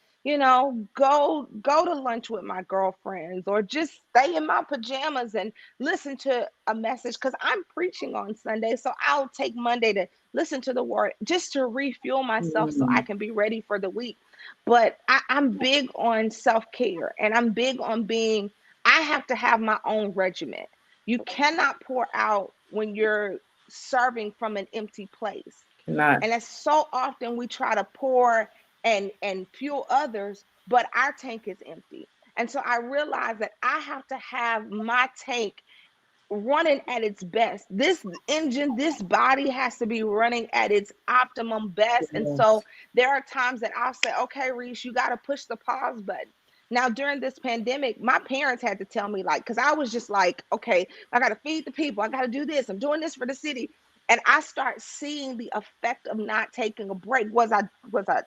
go to lunch with my girlfriends or just stay in my pajamas and listen to a message because I'm preaching on Sunday. So I'll take Monday to listen to the word just to refuel myself so I Mhm. can be ready for the week. But I'm big on self-care, and I'm big on being, I have to have my own regimen. You cannot pour out when you're serving from an empty place. Cannot. And that's so often we try to pour and fuel others, but our tank is empty. And so I realized that I have to have my tank running at its best. This engine, this body has to be running at its optimum best. And so Yes. there are times that I'll say, okay, Reese, you got to push the pause button. Now, during this pandemic, my parents had to tell me, like, because I was just like, okay, I got to feed the people. I got to do this. I'm doing this for the city. And I start seeing the effect of not taking a break. Was I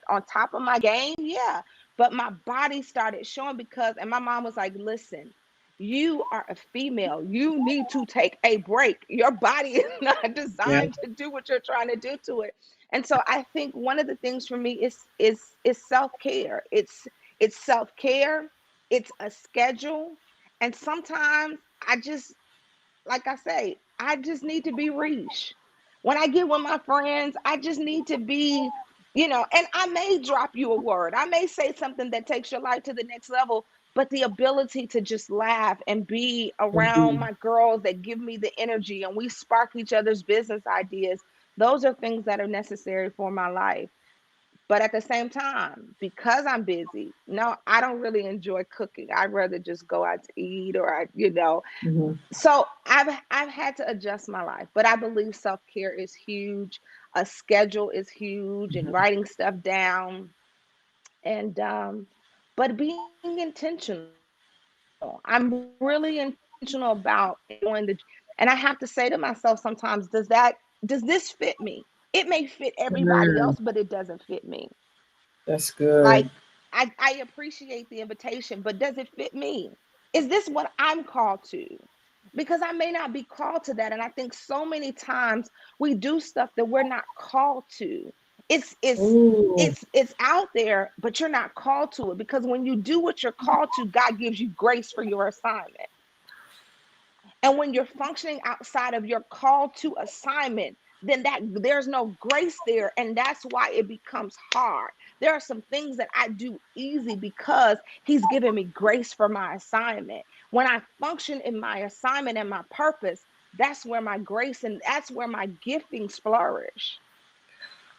on top of my game? Yeah. But my body started showing because, and my mom was like, listen, you are a female. You need to take a break. Your body is not Yeah. designed to do what you're trying to do to it. And so I think one of the things for me is self-care. It's self-care, it's a schedule. And sometimes I just, like I say, I just need to be Reach. When I get with my friends, I just need to be, and I may drop you a word. I may say something that takes your life to the next level, but the ability to just laugh and be around Indeed. my girls that give me the energy and we spark each other's business ideas, those are things that are necessary for my life. But at the same time, because I'm busy, no, I don't really enjoy cooking. I'd rather just go out to eat or Mhm. so I've had to adjust my life, but I believe self-care is huge. A schedule is huge and Mhm. writing stuff down and but being intentional. I'm really intentional about enjoying the, and I have to say to myself sometimes, does this fit me? It may fit everybody else, but Mm, it doesn't fit me. that's Like good. I appreciate the invitation, but does it fit me? Is this what I'm called to? Because I may not be called to that. And I think so many times we do stuff that we're not called to. It's it's Ooh. it's out there, but you're not called to it because when you do what you're called to, God gives you grace for your assignment. And when you're functioning outside of your call to assignment, then that there's no grace there. And that's why it becomes hard. There are some things that I do easy because he's given me grace for my assignment. When I function in my assignment and my purpose, that's where my grace and that's where my giftings flourish.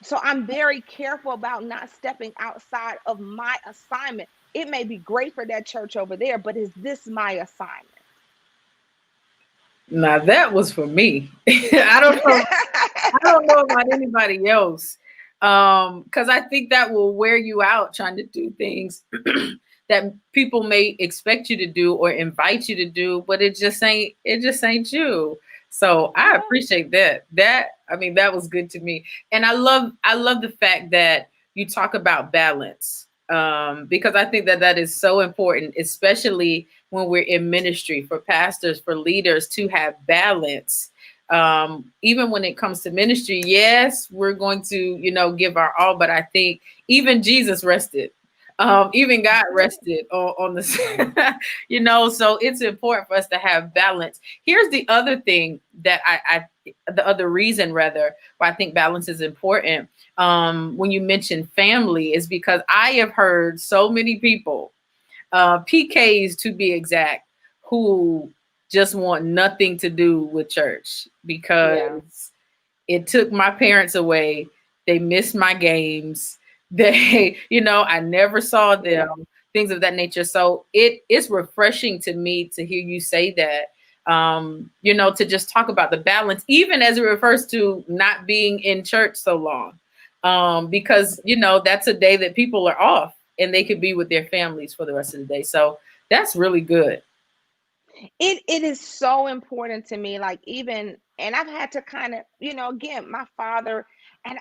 So I'm very careful about not stepping outside of my assignment. It may be great for that church over there, but is this my assignment? Now that was for me. I don't know. I don't know about anybody else. Because I think that will wear you out trying to do things that people may expect you to do or invite you to do, but it just ain't you. So I Yeah. appreciate that. That was good to me. And I love the fact that you talk about balance. Because I think that that is so important, especially when we're in ministry, for pastors, for leaders to have balance. Even when it comes to ministry, yes, we're going to, give our all, but I think even Jesus rested. Even God rested on the, so it's important for us to have balance. Here's the other thing that the other reason rather, why I think balance is important. When you mention family, is because I have heard so many people, PKs to be exact, who just want nothing to do with church Yeah. because it took my parents away. They missed my games. They, I never saw Yeah. them, things of that nature. So it's refreshing to me to hear you say that. To just talk about the balance, even as it refers to not being in church so long. Because, that's a day that people are off and they could be with their families for the rest of the day. So that's really good. It is so important to me, like even and I've had to kind of, again, my father and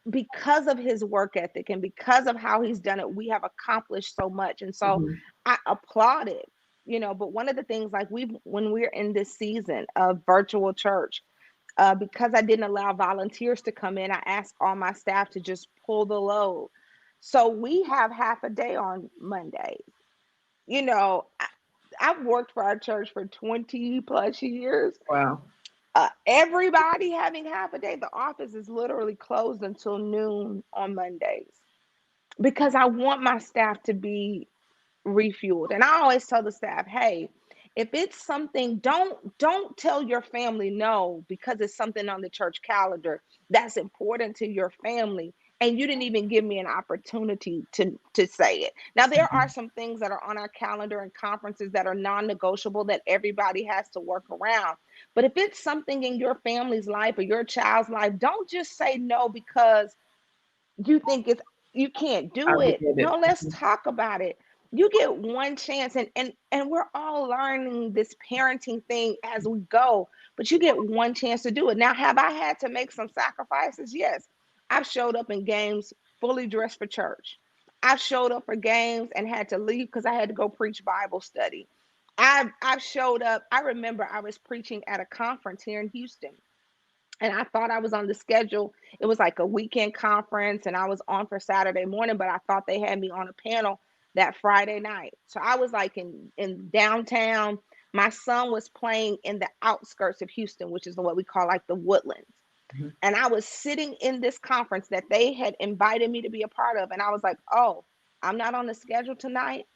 because of his work ethic and because of how he's done it, we have accomplished so much. And so Mhm. I applaud it, but one of the things like we when we're in this season of virtual church, because I didn't allow volunteers to come in, I asked all my staff to just pull the load. So we have half a day on Mondays. I've worked for our church for 20 plus years. Wow. Everybody having half a day. The office is literally closed until noon on Mondays because I want my staff to be refueled. And I always tell the staff, hey, if it's something, don't tell your family no because it's something on the church calendar that's important to your family and you didn't even give me an opportunity to say it. Now there are some things that are on our calendar and conferences that are non-negotiable that everybody has to work around. But if it's something in your family's life or your child's life, don't just say no because you think it's you can't I do it. get No, it. let's talk about it. You get one chance and we're all learning this parenting thing as we go, but you get one chance to do it. Now, have I had to make some sacrifices? Yes. I've showed up in games fully dressed for church. I've showed up for games and had to leave because I had to go preach Bible study. I've showed up. I remember I was preaching at a conference here in Houston and I thought I was on the schedule. It was like a weekend conference, and I was on for Saturday morning, but I thought they had me on a panel that Friday night. So I was like in downtown. My son was playing in the outskirts of Houston, which is what we call like the Woodlands. Mhm. And I was sitting in this conference that they had invited me to be a part of, and I was like, "Oh, I'm not on the schedule tonight."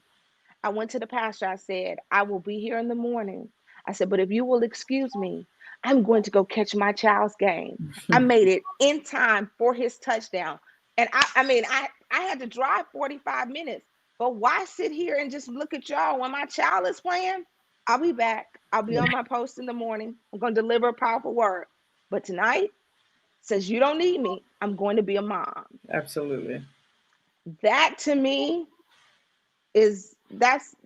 I went to the pastor. I said, I will be here in the morning. I said, but if you will excuse me, I'm going to go catch my child's game. I made it in time for his touchdown. And I had to drive 45 minutes, but why sit here and just look at y'all when my child is playing? I'll be back. I'll be on my post in the morning. I'm going to deliver a powerful word. But tonight, since you don't need me, I'm going to be a mom. Absolutely. That to me is that's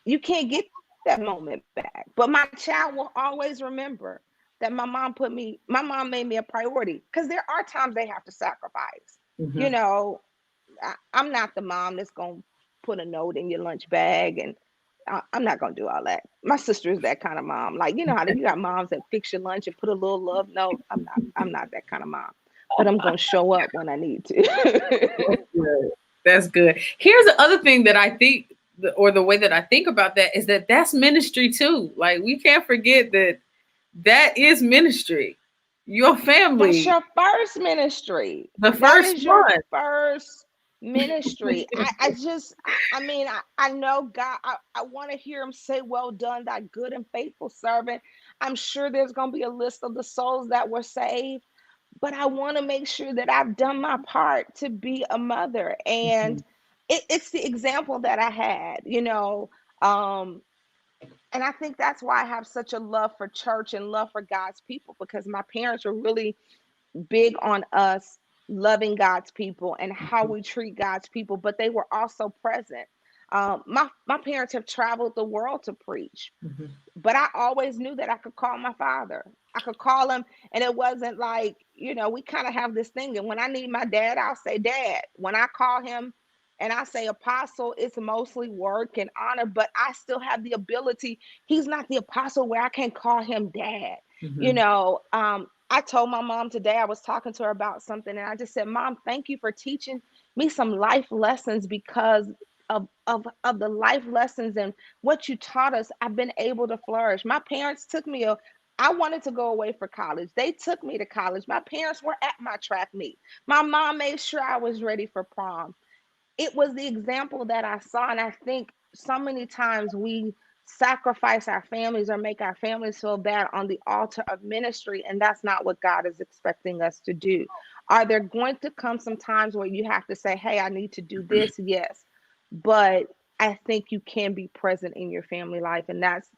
you can't get that moment back. But my child will always remember that my mom made me a priority, because there are times they have to sacrifice. You Mm-hmm. know, I'm not the mom that's gonna put a note in your lunch bag, and I'm not gonna do all that. My sister is that kind of mom. Like, you know how you got moms that fix your lunch and put a little love note. I'm not that kind of mom, but I'm gonna show up when I need to. Good. That's good. Here's the other thing that I think, or the way that I think about that, is that that's ministry too. Like, we can't forget that that is ministry. Your That's family, your first ministry. the That first is your one. first ministry. I know God. I want to hear him say, well done, thy good and faithful servant. I'm sure there's going to be a list of the souls that were saved, but I want to make sure that I've done my part to be a mother. And Mhm. it's the example that I had, um, and I think that's why I have such a love for church and love for God's people, because my parents were really big on us loving God's people and how we treat God's people, but they were also present. My parents have traveled the world to preach, Mhm. but I always knew that I could call my father. I could call him, and it wasn't like, we kind of have this thing. And when I need my dad, I'll say dad. When I call him and I say apostle, it's mostly work and honor, but I still have the ability. He's not the apostle where I can call him dad. Mhm. I told my mom today, I was talking to her about something, and I just said, Mom, thank you for teaching me some life lessons, because of the life lessons and what you taught us, I've been able to flourish. My parents took me I wanted to go away for college. They took me to college. My parents were at my track meet. My mom made sure I was ready for prom. It was the example that I saw. And I think so many times we sacrifice our families or make our families feel bad on the altar of ministry. And that's not what God is expecting us to do. Are there going to come some times where you have to say, hey, I need to do this? Yes. But I think you can be present in your family life. And that's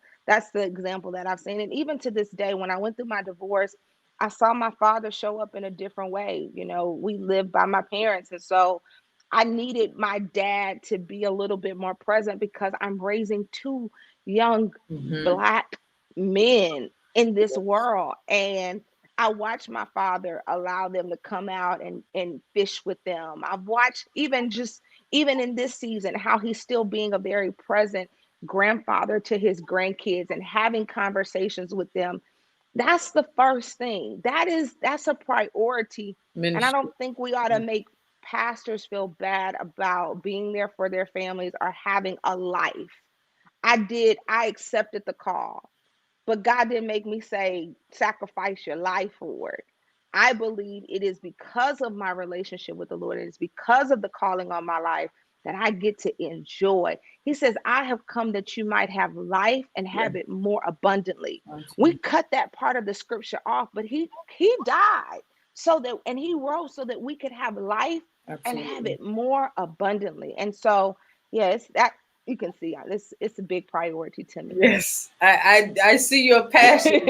the example that I've seen. And even to this day, when I went through my divorce, I saw my father show up in a different way. We lived by my parents. And so I needed my dad to be a little bit more present, because I'm raising two young Mhm. Black men in this world. And I watched my father allow them to come out and fish with them. I've watched, even in this season, how he's still being a very present grandfather to his grandkids and having conversations with them. That's the first thing. That's a priority. And I Ministry. don't think we ought to make pastors feel bad about being there for their families or having a life. I accepted the call, but God didn't make me say sacrifice your life for it. I believe it is because of my relationship with the Lord. It is because of the calling on my life that I get to enjoy. He says, I have come that you might have life and Yeah. have it more abundantly. We Absolutely. cut that part of the scripture off, but he died and he rose so that we could have life and have Absolutely. it more abundantly. And so, yeah, it's that you can see it's a big priority to me. Yes, I see your passion.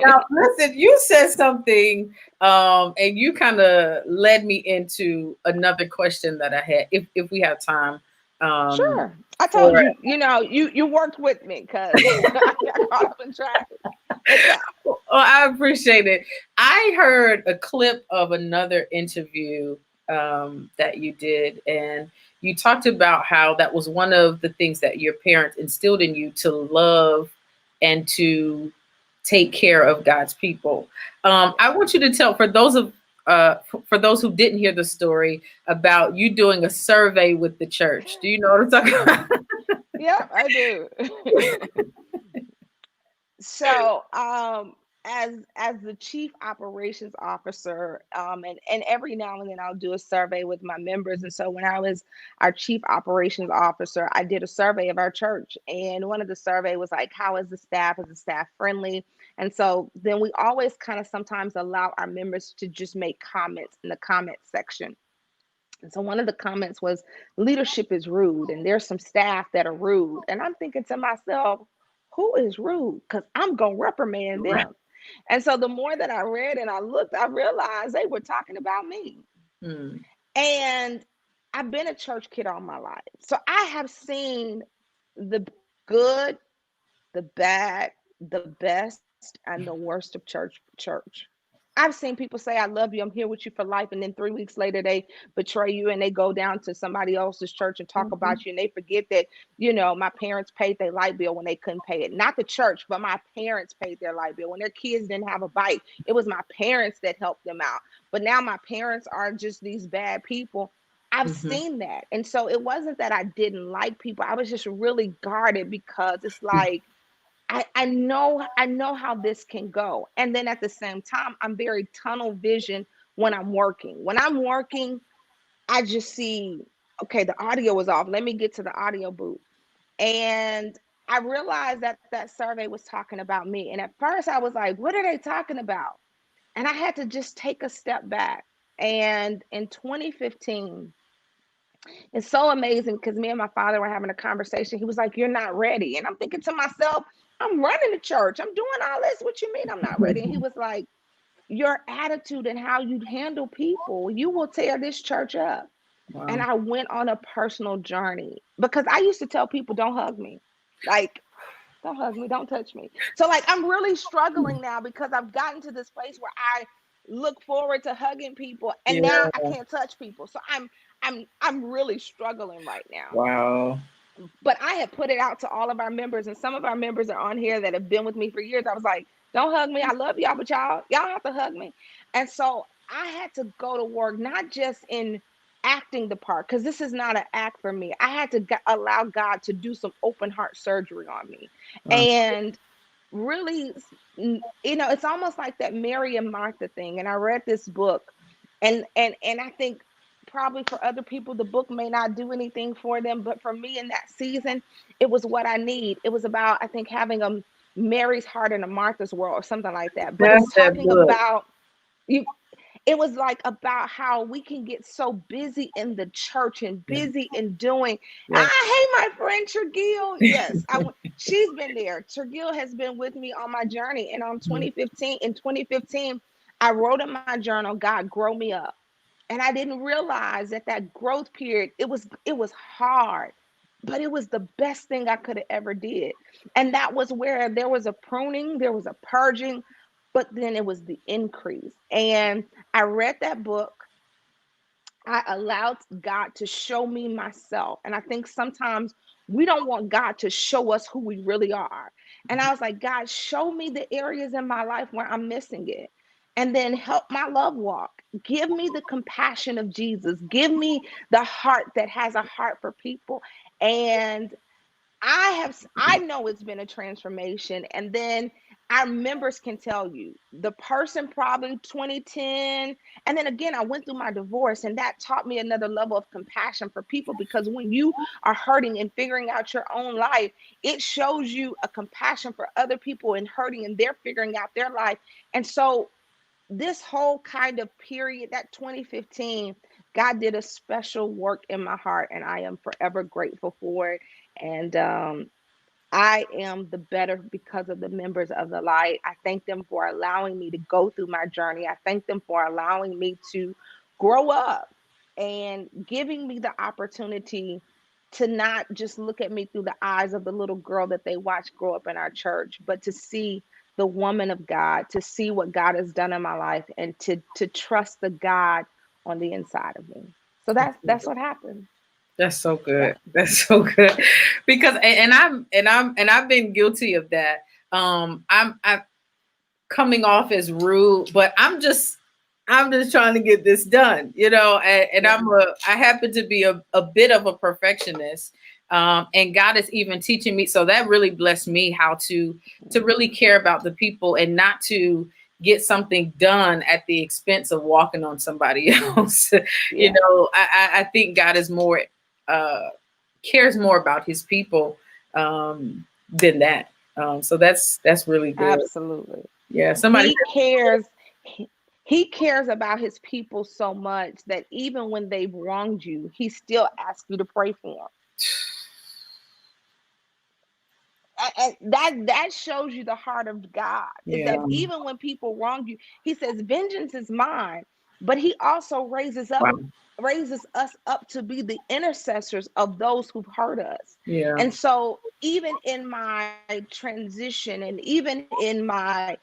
Now, listen, you said something, and you kind of led me into another question that I had, if we have time, um, Sure. I told for. you, you worked with me, because I got caught up in traffic. What's up? Oh, I appreciate it. I heard a clip of another interview that you did, and you talked about how that was one of the things that your parents instilled in you, to love and to take care of God's people. I want you to tell, for those who didn't hear the story, about you doing a survey with the church. Do you know what I'm talking about? Yep, I do. So, as the chief operations officer, and every now and then I'll do a survey with my members. And so when I was our chief operations officer, I did a survey of our church, and one of the survey was like, how is the staff? Is the staff friendly? And so then we always kind of sometimes allow our members to just make comments in the comment section. And so one of the comments was, leadership is rude, and there's some staff that are rude. And I'm thinking to myself, who is rude? Because I'm going to reprimand Right. them. And so the more that I read and I looked, I realized they were talking about me. Mm. And I've been a church kid all my life. So I have seen the good, the bad, the best, and the worst of church. I've seen people say, I love you, I'm here with you for life. And then 3 weeks later, they betray you and they go down to somebody else's church and talk Mhm. about you. And they forget that, my parents paid their light bill when they couldn't pay it. Not the church, but my parents paid their light bill. When their kids didn't have a bike, it was my parents that helped them out. But now my parents are just these bad people. I've Mhm. seen that. And so it wasn't that I didn't like people. I was just really guarded because it's like, I know how this can go. And then at the same time, I'm very tunnel vision when I'm working. When I'm working, I just see, okay, the audio is off. Let me get to the audio booth. And I realized that that survey was talking about me. And at first I was like, what are they talking about? And I had to just take a step back. And in 2015, it's so amazing because me and my father were having a conversation. He was like, you're not ready. And I'm thinking to myself, I'm running the church. I'm doing all this. What you mean I'm not ready? And he was like, your attitude and how you handle people, you will tear this church up. And Wow. I went on a personal journey because I used to tell people, don't hug me. Like, don't hug me, don't touch me. So like I'm really struggling now because I've gotten to this place where I look forward to hugging people and now Yeah. I can't touch people. So I'm really struggling right now. Wow. But I had put it out to all of our members, and some of our members are on here that have been with me for years. I was like, don't hug me. I love y'all, but y'all have to hug me. And so I had to go to work, not just in acting the part, because this is not an act for me. I had to allow God to do some open heart surgery on me. Wow. And really, it's almost like that Mary and Martha thing. And I read this book, and I think probably for other people the book may not do anything for them, but for me in that season it was what I need. It was about, I think, having a Mary's heart in a Martha's world or something like that. But it's That's that talking book. about you, it was like about how we can get so busy in the church and Yeah. busy in doing. Yeah. Hey, my friend Tregill. Yes, she's been there. Tregill has been with me on my journey. And on Mhm. 2015, in 2015, I wrote in my journal, God, grow me up. And I didn't realize that that growth period, it was hard, but it was the best thing I could have ever did. And that was where there was a pruning, there was a purging, but then it was the increase. And I read that book. I allowed God to show me myself. And I think sometimes we don't want God to show us who we really are. And I was like, God, show me the areas in my life where I'm missing it. And then help my love walk. Give me the compassion of Jesus. Give me the heart that has a heart for people. And I know it's been a transformation. And then our members can tell you the person probably 2010. And then again, I went through my divorce, and that taught me another level of compassion for people, because when you are hurting and figuring out your own life, it shows you a compassion for other people and hurting, and they're figuring out their life. And so this whole kind of period, that 2015, God did a special work in my heart, and I am forever grateful for it. And I am the better because of the members of the light. I thank them for allowing me to go through my journey. I thank them for allowing me to grow up and giving me the opportunity to not just look at me through the eyes of the little girl that they watch grow up in our church, but to see the woman of God, to see what God has done in my life, and to trust the God on the inside of me. So that's what happened. That's so Yeah. good. That's so good. Because I've been guilty of that. I'm coming off as rude, but I'm just trying to get this done, and Yeah. I happen to be a bit of a perfectionist. And God is even teaching me. So that really blessed me how to really care about the people and not to get something done at the expense of walking on somebody else. Yeah. I think God is more cares more about his people than that. So that's really good. Absolutely. Yeah, somebody. He cares. He cares about his people so much that even when they've wronged you, he still asks you to pray for them. And that shows you the heart of God, is that Yeah. even when people wrong you, he says vengeance is mine, but he also Wow. raises us up to be the intercessors of those who've hurt us. Yeah. And so even in my transition and even in my,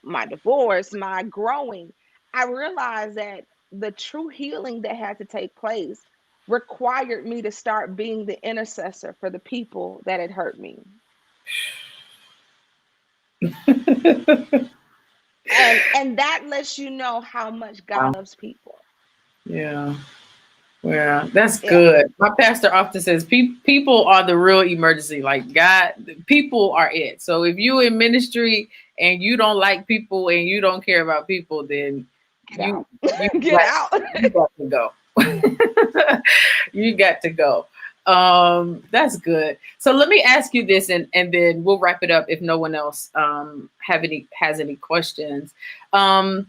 my divorce, my growing, I realized that the true healing that had to take place required me to start being the intercessor for the people that had hurt me. And that lets you know how much God Wow. loves people. Yeah. Yeah, that's Yeah. good. My pastor often says people are the real emergency. Like God, people are it. So if you in ministry and you don't like people and you don't care about people, then Get you out. you Get got out. you got to go. You got to go. That's good. So let me ask you this, and then we'll wrap it up if no one else has any questions. Um,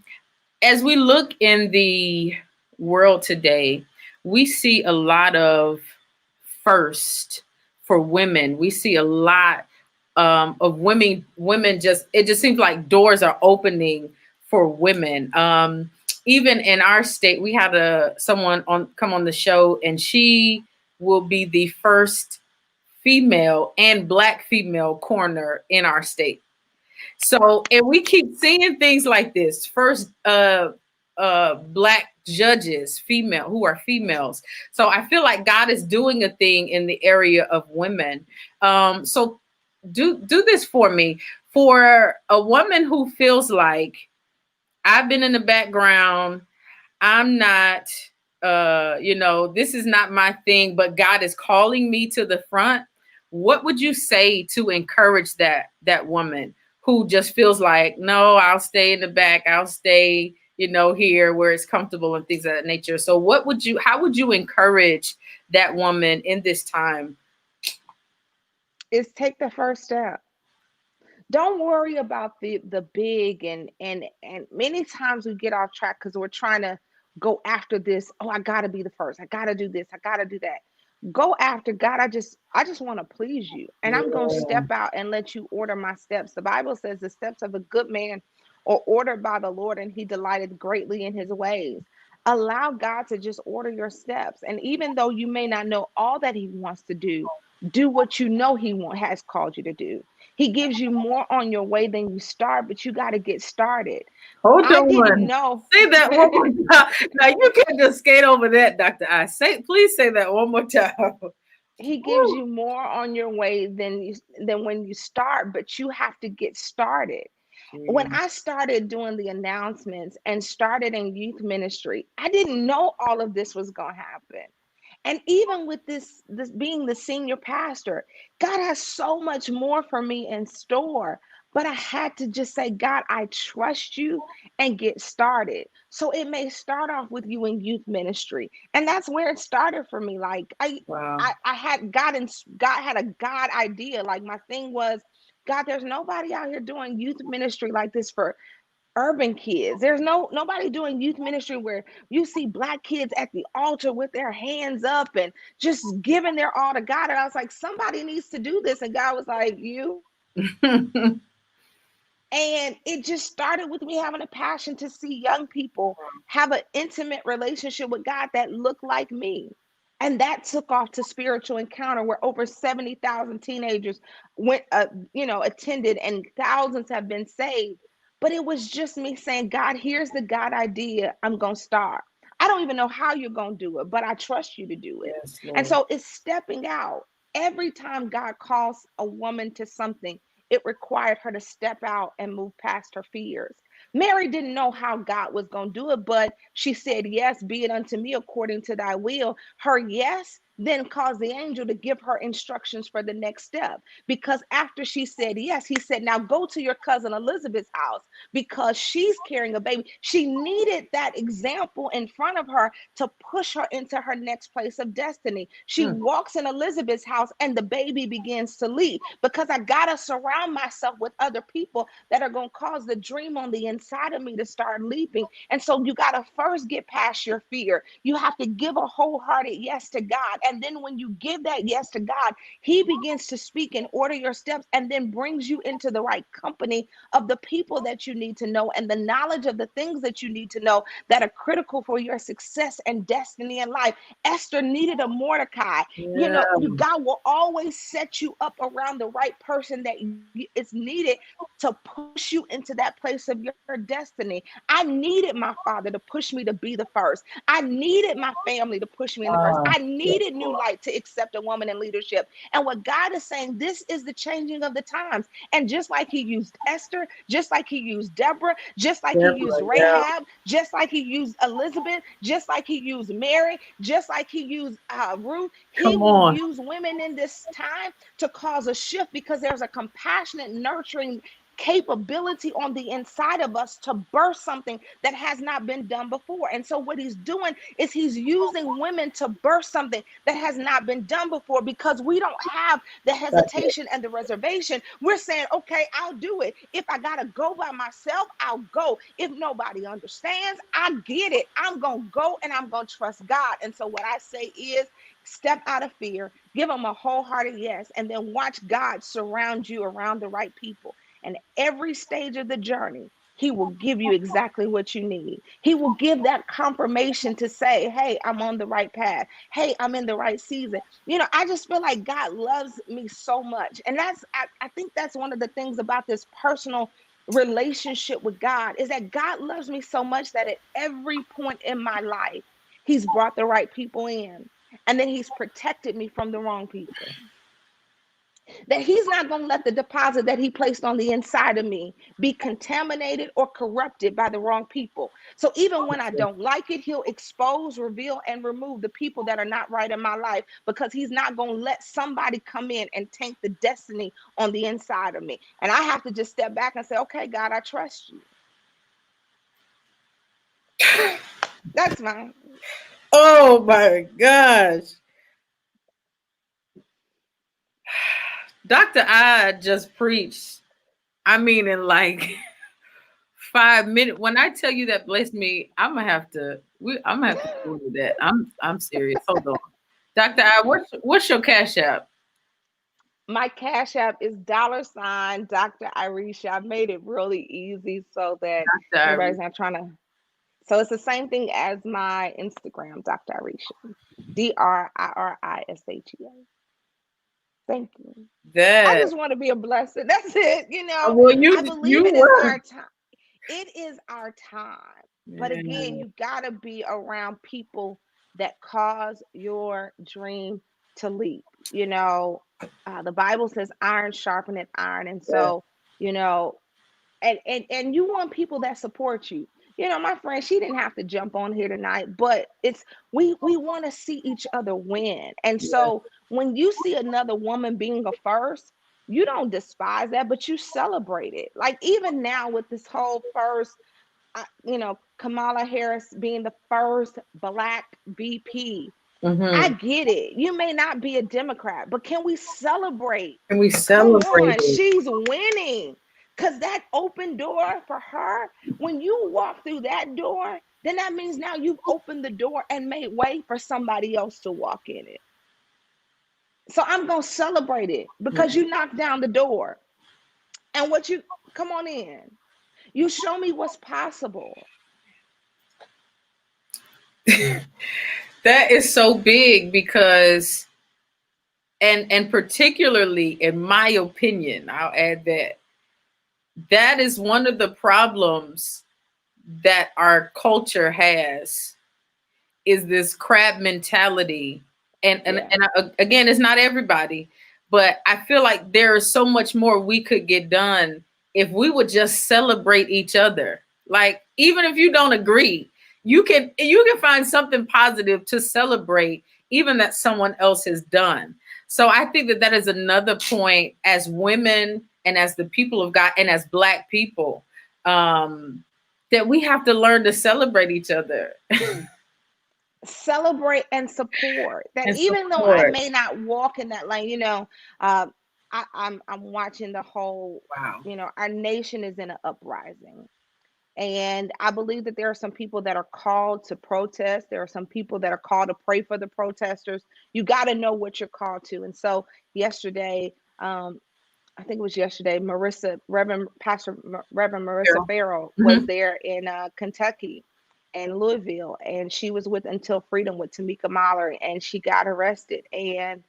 as we look in the world today, we see a lot of first for women. We see a lot of women just it just seems like doors are opening for women. Even in our state, we had someone on come on the show, and she will be the first female and black female coroner in our state. So, and we keep seeing things like this. First, black judges, female, who are females. So I feel like God is doing a thing in the area of women. So do this for me. For a woman who feels like I've been in the background, I'm not, this is not my thing, but God is calling me to the front. What would you say to encourage that woman who just feels like, no, I'll stay in the back, I'll stay, here where it's comfortable and things of that nature. So how would you encourage that woman in this time? Is take the first step. Don't worry about the big and many times we get off track because we're trying to go after this. Oh, I gotta be the first. I gotta do this. I gotta do that. Go after God. I just want to please you. And I'm gonna Yeah. step out and let you order my steps. The Bible says the steps of a good man are ordered by the Lord, and he delighted greatly in his ways. Allow God to just order your steps. And even though you may not know all that he wants to do what you know has called you to do. He gives you more on your way than you start, but you got to get started. Hold I didn't on. know. Say that one more time. Now you can't just skate over that, Dr. I. Please say that one more time. He gives Woo. you more on your way than when you start, but you have to get started. When Yeah. I started doing the announcements and started in youth ministry, I didn't know all of this was going to happen. And even with this being the senior pastor, God has so much more for me in store. But I had to just say, God, I trust you, and get started. So it may start off with you in youth ministry. And that's where it started for me. Like Wow. I had God had a God idea. Like my thing was, God, there's nobody out here doing youth ministry like this for urban kids. There's nobody doing youth ministry where you see black kids at the altar with their hands up and just giving their all to God. And I was like, somebody needs to do this. And God was like, you. And it just started with me having a passion to see young people have an intimate relationship with God that looked like me. And that took off to spiritual encounter, where over 70,000 teenagers went, attended, and thousands have been saved. But it was just me saying, God, here's the God idea. I'm going to start. I don't even know how you're going to do it, but I trust you to do it. Yes, And Lord. so it's stepping out. Every time God calls a woman to something, it required her to step out and move past her fears. Mary didn't know how God was going to do it, but she said, "Yes, be it unto me according to thy will." Her yes then caused the angel to give her instructions for the next step. Because after she said yes, he said, "Now go to your cousin Elizabeth's house because she's carrying a baby." She needed that example in front of her to push her into her next place of destiny. She walks in Elizabeth's house and the baby begins to leap, because I got to surround myself with other people that are going to cause the dream on the inside of me to start leaping. And so you got to first get past your fear. You have to give a wholehearted yes to God. And then when you give that yes to God, he begins to speak and order your steps, and then brings you into the right company of the people that you need to know, and the knowledge of the things that you need to know that are critical for your success and destiny in life. Esther needed a Mordecai. You Yeah. know, God will always set you up around the right person that is needed to push you into that place of your destiny. I needed my father to push me to be the first. I needed my family to push me in the first. I Yes, needed New Light to accept a woman in leadership. And what God is saying, this is the changing of the times. And just like he used Esther, just like he used Deborah, just like he used Deborah, yeah. Rahab, just like he used Elizabeth, just like he used Mary, just like he used Ruth, he Come will on. use women in this time to cause a shift, because there's a compassionate, nurturing capability on the inside of us to birth something that has not been done before. And so what he's doing is he's using women to birth something that has not been done before, because we don't have the That's it. hesitation and the reservation. We're saying, okay, I'll do it. If I gotta go by myself, I'll go. If nobody understands, I get it. I'm gonna go and I'm gonna trust God. And so what I say is, step out of fear, give them a wholehearted yes, and then watch God surround you around the right people. And every stage of the journey, he will give you exactly what you need. He will give that confirmation to say, hey, I'm on the right path. Hey, I'm in the right season. You know, I just feel like God loves me so much. And I think that's one of the things about this personal relationship with God, is that God loves me so much that at every point in my life, he's brought the right people in. And then he's protected me from the wrong people. That he's not going to let the deposit that he placed on the inside of me be contaminated or corrupted by the wrong people. So even when I don't like it, he'll expose, reveal, and remove the people that are not right in my life, because he's not going to let somebody come in and taint the destiny on the inside of me. And I have to just step back and say, okay, God, I trust you. That's mine. Oh my gosh. Dr. I just preached. I mean, in like 5 minutes. When I tell you that blessed me, I'm gonna have to do that. I'm serious. Hold on. Dr. I, what's your cash app? My cash app is $ Dr. Irishea. I made it really easy so that Dr. everybody's not trying to. So it's the same thing as my Instagram, Dr. Irishea. DRIRISHEA. Thank you. I That just want to be a blessing. That's it. You know, well I believe you it is were. our time. It is our time. But again, Yeah. you got to be around people that cause your dream to leap. You know, the Bible says iron sharpeneth iron. And Yeah. so, you know, and you want people that support you. You know, my friend, she didn't have to jump on here tonight, but it's we want to see each other win. And Yeah. so when you see another woman being a first, you don't despise that, but you celebrate it. Like even now with this whole first, you know, Kamala Harris being the first Black VP. I Mm-hmm. get it. You may not be a Democrat, but can we celebrate? And we Come on, celebrated. she's winning. Because that open door for her, when you walk through that door, then that means now you've opened the door and made way for somebody else to walk in it. So I'm going to celebrate it because you knocked down the door. And what you come on in, you show me what's possible. That is so big because and particularly in my opinion, I'll add that that is one of the problems that our culture has is this crab mentality. Yeah. Again, it's not everybody, but I feel like there is so much more we could get done if we would just celebrate each other. Like, even if you don't agree, you can find something positive to celebrate, even that someone else has done. So I think that that is another point as women and as the people of God and as Black people, that we have to learn to celebrate each other. Celebrate and support that, And even though I support. may not walk in that lane, uh, I'm watching the whole, Wow. our nation is in an uprising. And I believe that there are some people that are called to protest. There are some people that are called to pray for the protesters. You got to know what you're called to. And so yesterday, I think it was yesterday, Reverend Marissa Carol. Farrell was Mhm. there in Kentucky and Louisville, and she was with Until Freedom with Tamika Mallory, and she got arrested. And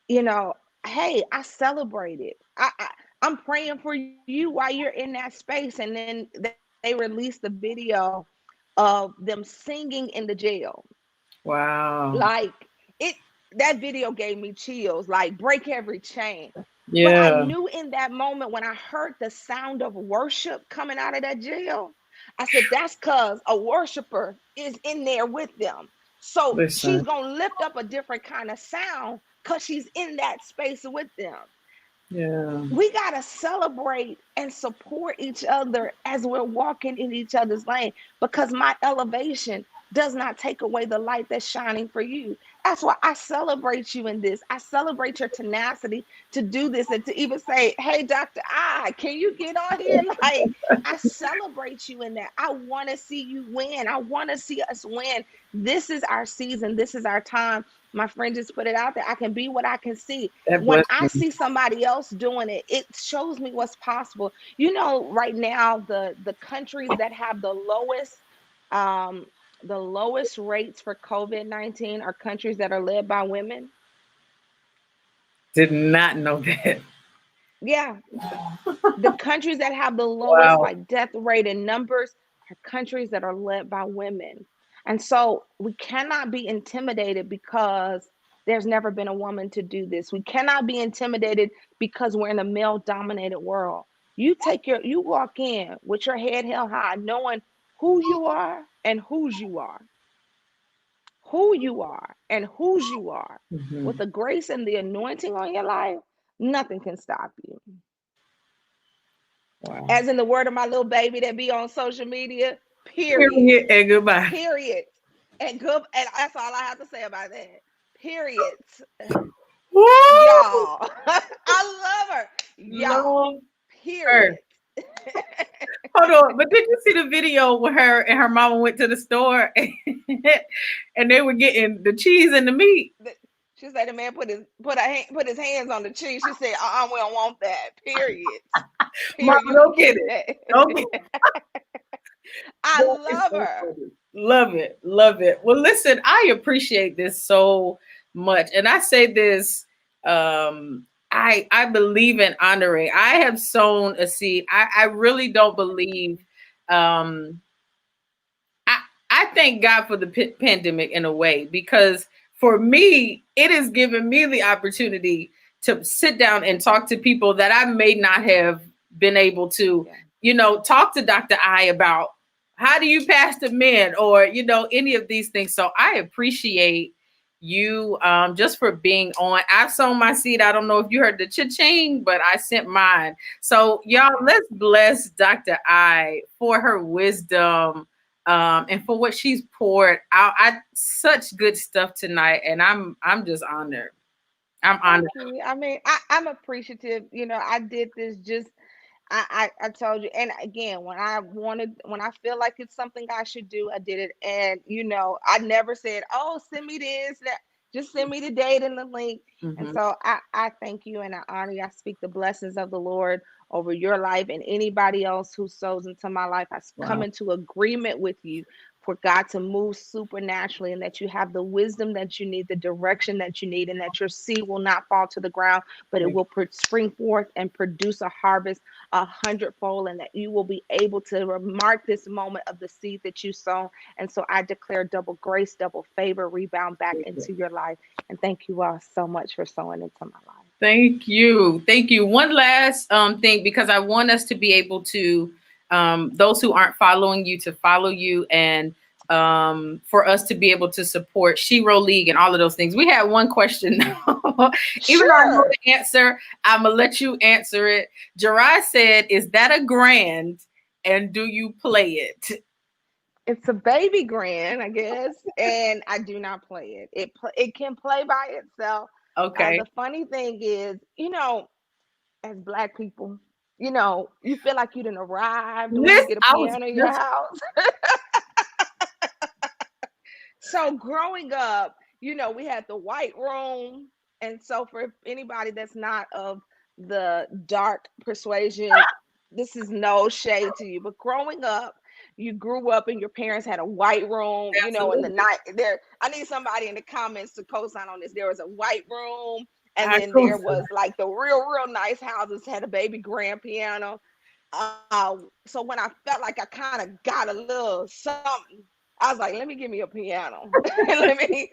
you know, hey, I celebrated. I'm praying for you while you're in that space. And then they released the video of them singing in the jail. Wow. Like it, that video gave me chills, like break every chain. But I Yeah. knew in that moment when I heard the sound of worship coming out of that jail, I said, that's because a worshiper is in there with them. So she's Listen. going to lift up a different kind of sound because she's in that space with them. Yeah. We got to celebrate and support each other as we're walking in each other's lane, because my elevation does not take away the light that's shining for you. That's why I celebrate you in this. I celebrate your tenacity to do this and to even say, hey, Dr. I, can you get on here? Like, I celebrate you in that. I want to see you win. I want to see us win. This is our season. This is our time. My friend just put it out there. I can be what I can see. That When blessed I me. see somebody else doing it, it shows me what's possible. Right now, the countries that have um, the lowest rates for COVID-19 are countries that are led by women. Did not know that. Yeah, the countries that have the lowest Wow. like death rate and numbers are countries that are led by women. And so we cannot be intimidated because there's never been a woman to do this. We cannot be intimidated because we're in a male dominated world. You walk in with your head held high, knowing who you are and whose you are, who you are and whose you are. With Mhm. the grace and the anointing on your life, nothing can stop you. Wow. As in the word of my little baby that be on social media, period. Period and goodbye. Period. And good, and that's all I have to say about that. Period. Woo! Y'all. I love her. Y'all. Love her. Period. Hold on, but did you see the video where her and her mama went to the store and they were getting the cheese and the meat? She said the man put his hands on the cheese. She said, we don't want that. Period. Mama, Period. You can don't get keep it. that. Don't get I that is love so her. funny. Love it. Love it. Well, listen, I appreciate this so much. And I say this, I believe in honoring. I have sown a seed. I really don't believe um I I thank God for the pandemic in a way, because for me it has given me the opportunity to sit down and talk to people that I may not have been able to, Yeah. talk to Dr. I about how do you pastor men, or any of these things. So I appreciate you, just for being on. I've sown my seed. I don't know if you heard the cha-ching, but I sent mine. So y'all, Okay. let's bless Dr. I for her wisdom, and for what she's poured out. Such good stuff tonight, and I'm just honored. I'm honored. Thank you. I mean, I'm appreciative. I did this just I told you. And again, when I feel like it's something I should do, I did it. And I never said, oh, send me this, that, just send me the date and the link. And Mhm. so I thank you and I honor you. I speak the blessings of the Lord over your life and anybody else who sows into my life. I come Wow. into agreement with you for God to move supernaturally, and that you have the wisdom that you need, the direction that you need, and that your seed will not fall to the ground, but it Thank will spring forth and produce a harvest 100-fold, and that you will be able to remark this moment of the seed that you sown. And so I declare double grace, double favor, rebound back you. into your life. And thank you all so much for sowing into my life. Thank you. Thank you. One last thing, because I want us to be able to those who aren't following you to follow you, and for us to be able to support Shiro League and all of those things. We had one question. Even though I know Sure. the answer, I'm gonna let you answer it. Gerard said, "Is that a grand? And do you play it?" It's a baby grand, I guess, and I do not play it. It can play by itself. Okay. The funny thing is, as Black people, you feel like you done arrived when you This get a I was piano in your just house. So growing up, we had the white room. And so for anybody that's not of the dark persuasion, this is no shade to you. But growing up, you grew up and your parents had a white room, in the absolutely. night there. I need somebody in the comments to co-sign on this. There was a white room, and I then could. there was like the real nice houses had a baby grand piano. So when I felt like I kind of got a little something, I was like, let me give me a piano. Let me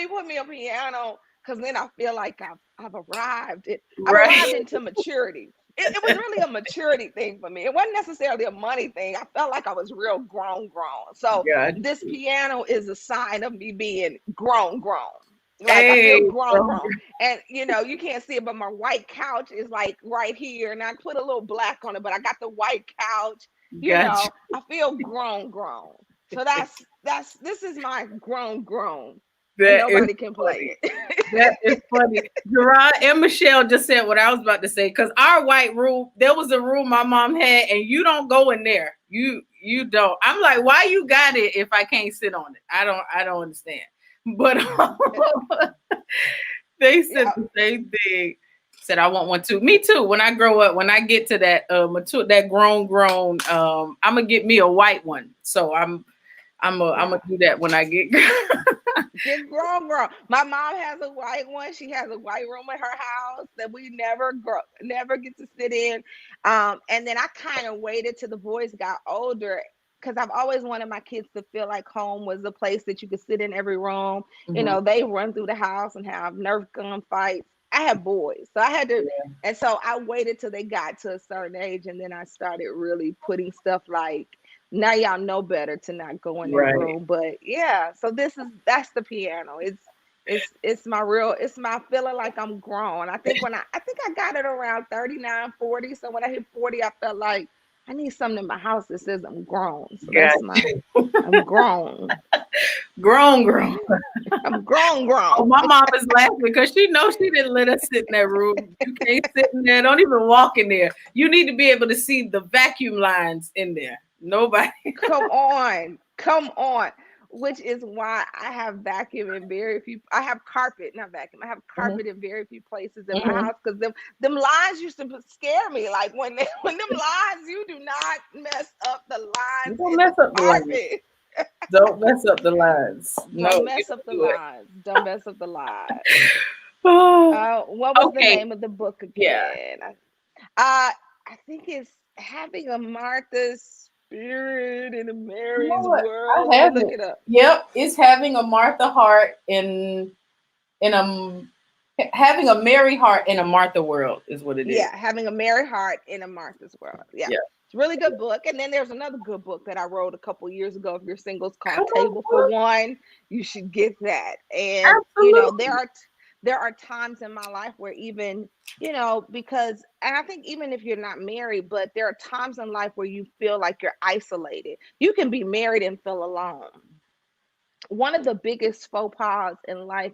put me a piano, because then I feel like I've arrived. I've arrived Right. into maturity. It was really a maturity thing for me. It wasn't necessarily a money thing. I felt like I was real grown. So God. this piano is a sign of me being grown. Like I feel Hey, grown. And you can't see it, but my white couch is like right here. And I put a little black on it, but I got the white couch. gotcha. I feel grown. So this is my grown. And That is nobody can funny. play it. That is funny. Gerard and Michelle just said what I was about to say. Because our white room, there was a room my mom had, and you don't go in there. You don't. I'm like, why you got it if I can't sit on it? I don't understand. But they said Yeah. the same thing. Said I want one too. Me too. When I grow up, when I get to that mature, that grown, I'm gonna get me a white one. So I'm gonna Yeah. do that when I get. Get grown. My mom has a white one. She has a white room in her house that we never get to sit in. And then I kind of waited till the boys got older, because I've always wanted my kids to feel like home was a place that you could sit in every room. Mhm. They run through the house and have Nerf gun fights. I have boys, so I had to, and so I waited till they got to a certain age, and then I started really putting stuff like, now y'all know better to not go in that Right. room. But yeah, so that's the piano. It's my feeling like I'm grown. I think I got it around 39, 40. So when I hit 40, I felt like I need something in my house that says I'm grown. So that's my Gotcha. I'm grown. Grown. I'm grown. Oh, my mom is laughing because she knows she didn't let us sit in that room. You can't sit in there. Don't even walk in there. You need to be able to see the vacuum lines in there. Nobody. Come on. Which is why I have vacuum in very few. I have carpet, not vacuum. I have Mhm, carpet in very few places in my mhm. house, because them lines used to scare me. Like when them lines, you do not mess up the lines Don't in the mess up the lines. carpet. Don't mess up the lines. Don't No, you mess up don't the do it. lines. Don't mess up the lines. Oh, What was the okay. name of the book Yeah. again? I think it's Having a Martha's Spirit in a You know Mary's what? World. I Let me have look it. it up. Yep. It's having a Martha heart in a having a Mary heart in a Martha world is what it is. Yeah, Having a Merry Heart in a Martha's World. Yeah. Yeah. It's a really good book. And then there's another good book that I wrote a couple years ago. If you're single, it's called Come on, Table for book. One. You should get that. And Absolutely. there are times in my life where, even, because, and I think even if you're not married, but there are times in life where you feel like you're isolated. You can be married and feel alone. One of the biggest faux pas in life,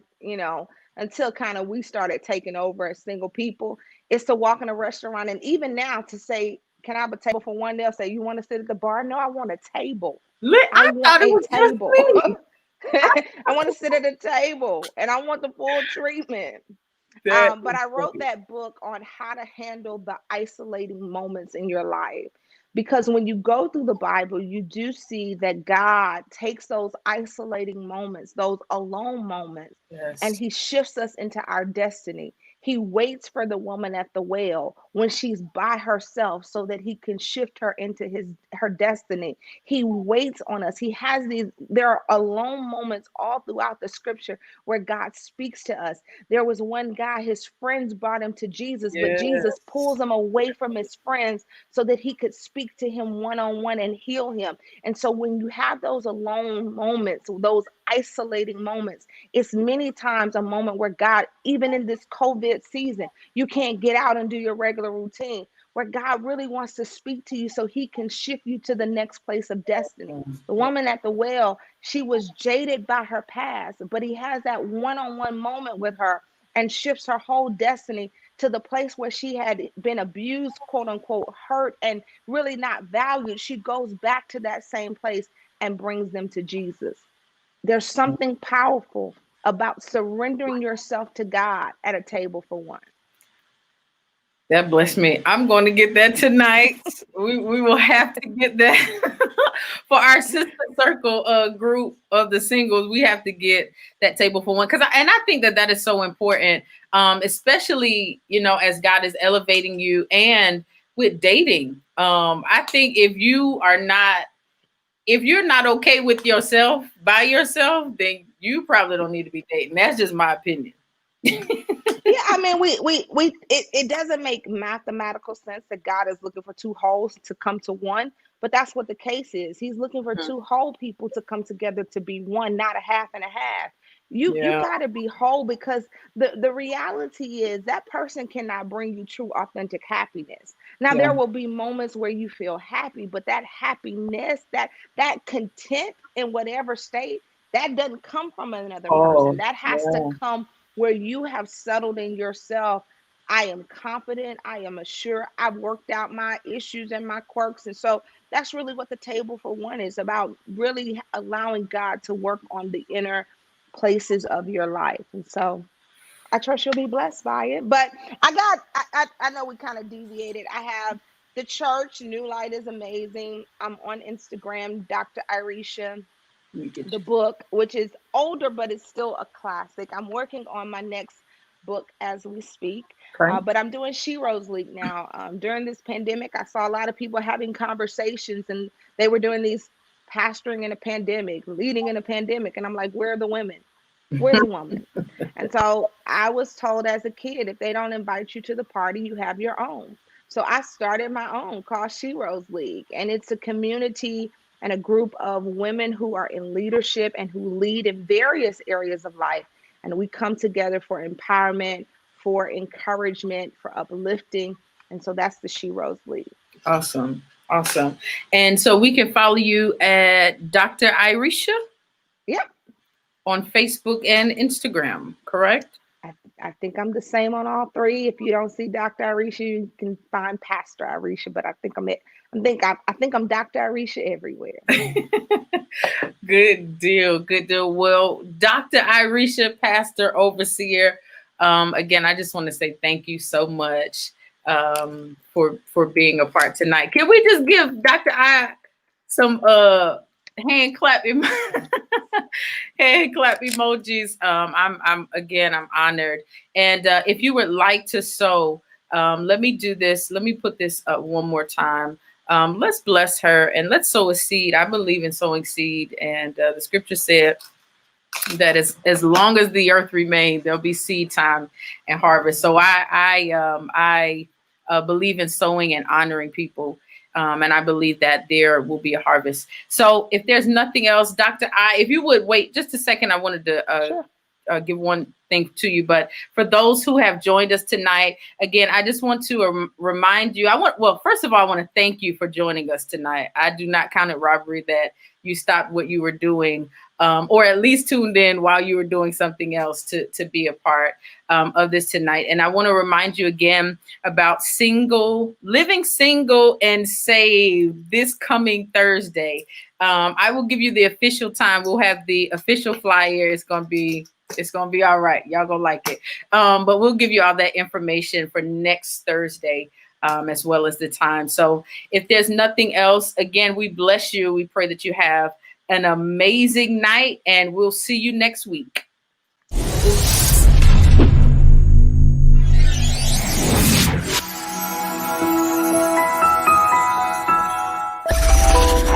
until kind of we started taking over as single people, is to walk in a restaurant, and even now, to say, "Can I have a table for one?" They'll say, "You want to sit at the bar?" No, I want a table. I I want thought it a was just table. me. I want to sit at a table, and I want the full treatment. That But is I wrote funny. that book on how to handle the isolating moments in your life. Because when you go through the Bible, you do see that God takes those isolating moments, those alone moments, and Yes. He shifts us into our destiny. He waits for the woman at the well when she's by herself so that he can shift her into her destiny. He waits on us. He has these, there are alone moments all throughout the scripture where God speaks to us. There was one guy, his friends brought him to Jesus, but Yeah. Jesus pulls him away from his friends so that he could speak to him one-on-one and heal him. And so when you have those alone moments, those isolating moments, it's many times a moment where God, even in this COVID season, you can't get out and do your regular routine, where God really wants to speak to you so he can shift you to the next place of destiny. The woman at the well, she was jaded by her past, but he has that one-on-one moment with her and shifts her whole destiny to the place where she had been abused, quote unquote, hurt, and really not valued. She goes back to that same place and brings them to Jesus. There's something powerful about surrendering yourself to God at a table for one. That blessed me. I'm going to get that tonight. We will have to get that for our sister circle group of the singles. We have to get that table for one, because I think that that is so important, especially as God is elevating you and with dating. I think if you're not okay with yourself by yourself, then you probably don't need to be dating. That's just my opinion. Yeah, I mean, it doesn't make mathematical sense that God is looking for two wholes to come to one, but that's what the case is. He's looking for two whole people to come together to be one, not a half and a half. You Yeah. got to be whole, because the reality is that person cannot bring you true, authentic happiness. Now, Yeah. there will be moments where you feel happy, but that happiness, that content in whatever state, that doesn't come from another person. Oh, That has to yeah. come where you have settled in yourself. I am confident. I am assured. I've worked out my issues and my quirks. And so that's really what the table for one is about, really allowing God to work on the inner places of your life. And so I trust you'll be blessed by it. But I know we kind of deviated. I have the church, New Light is amazing. I'm on Instagram, Dr. Irishea, Let me get the you. book, which is older, but it's still a classic. I'm working on my next book as we speak, Okay. but I'm doing She Rose League now. During this pandemic, I saw a lot of people having conversations, and they were doing these pastoring in a pandemic, leading in a pandemic. And I'm like, where are the women? Where's the woman? And so I was told as a kid, if they don't invite you to the party, you have your own. So I started my own called She Rose League, and it's a community and a group of women who are in leadership and who lead in various areas of life. And we come together for empowerment, for encouragement, for uplifting. And so that's the She Rose League. Awesome. Awesome. And so we can follow you at Dr. Irishea Yep. on Facebook and Instagram, correct? I think I'm the same on all three. If you don't see Dr. Irishea, you can find Pastor Irishea, but I think I'm Dr. Irishea everywhere. Good deal. Good deal. Well, Dr. Irishea, Pastor Overseer, again, I just want to say thank you so much for being a part tonight. Can we just give Dr. I some hand clap hand clap emojis? I'm honored. And if you would like to sow, let me do this. Let me put this up one more time. Let's bless her and let's sow a seed. I believe in sowing seed, and the scripture said that as long as the earth remains, there'll be seed time and harvest. So I believe in sowing and honoring people, and I believe that there will be a harvest. So if there's nothing else, Dr. if you would wait just a second, I wanted to Sure. give one thing to you. But for those who have joined us tonight, again, I just want to remind you. First of all, I want to thank you for joining us tonight. I do not count it robbery that you stopped what you were doing, or at least tuned in while you were doing something else to be a part of this tonight. And I want to remind you again about living single and saved this coming Thursday. I will give you the official time. We'll have the official flyer. It's gonna be all right. Y'all gonna like it. But we'll give you all that information for next Thursday, as well as the time. So if there's nothing else, again, we bless you. We pray that you have an amazing night, and we'll see you next week.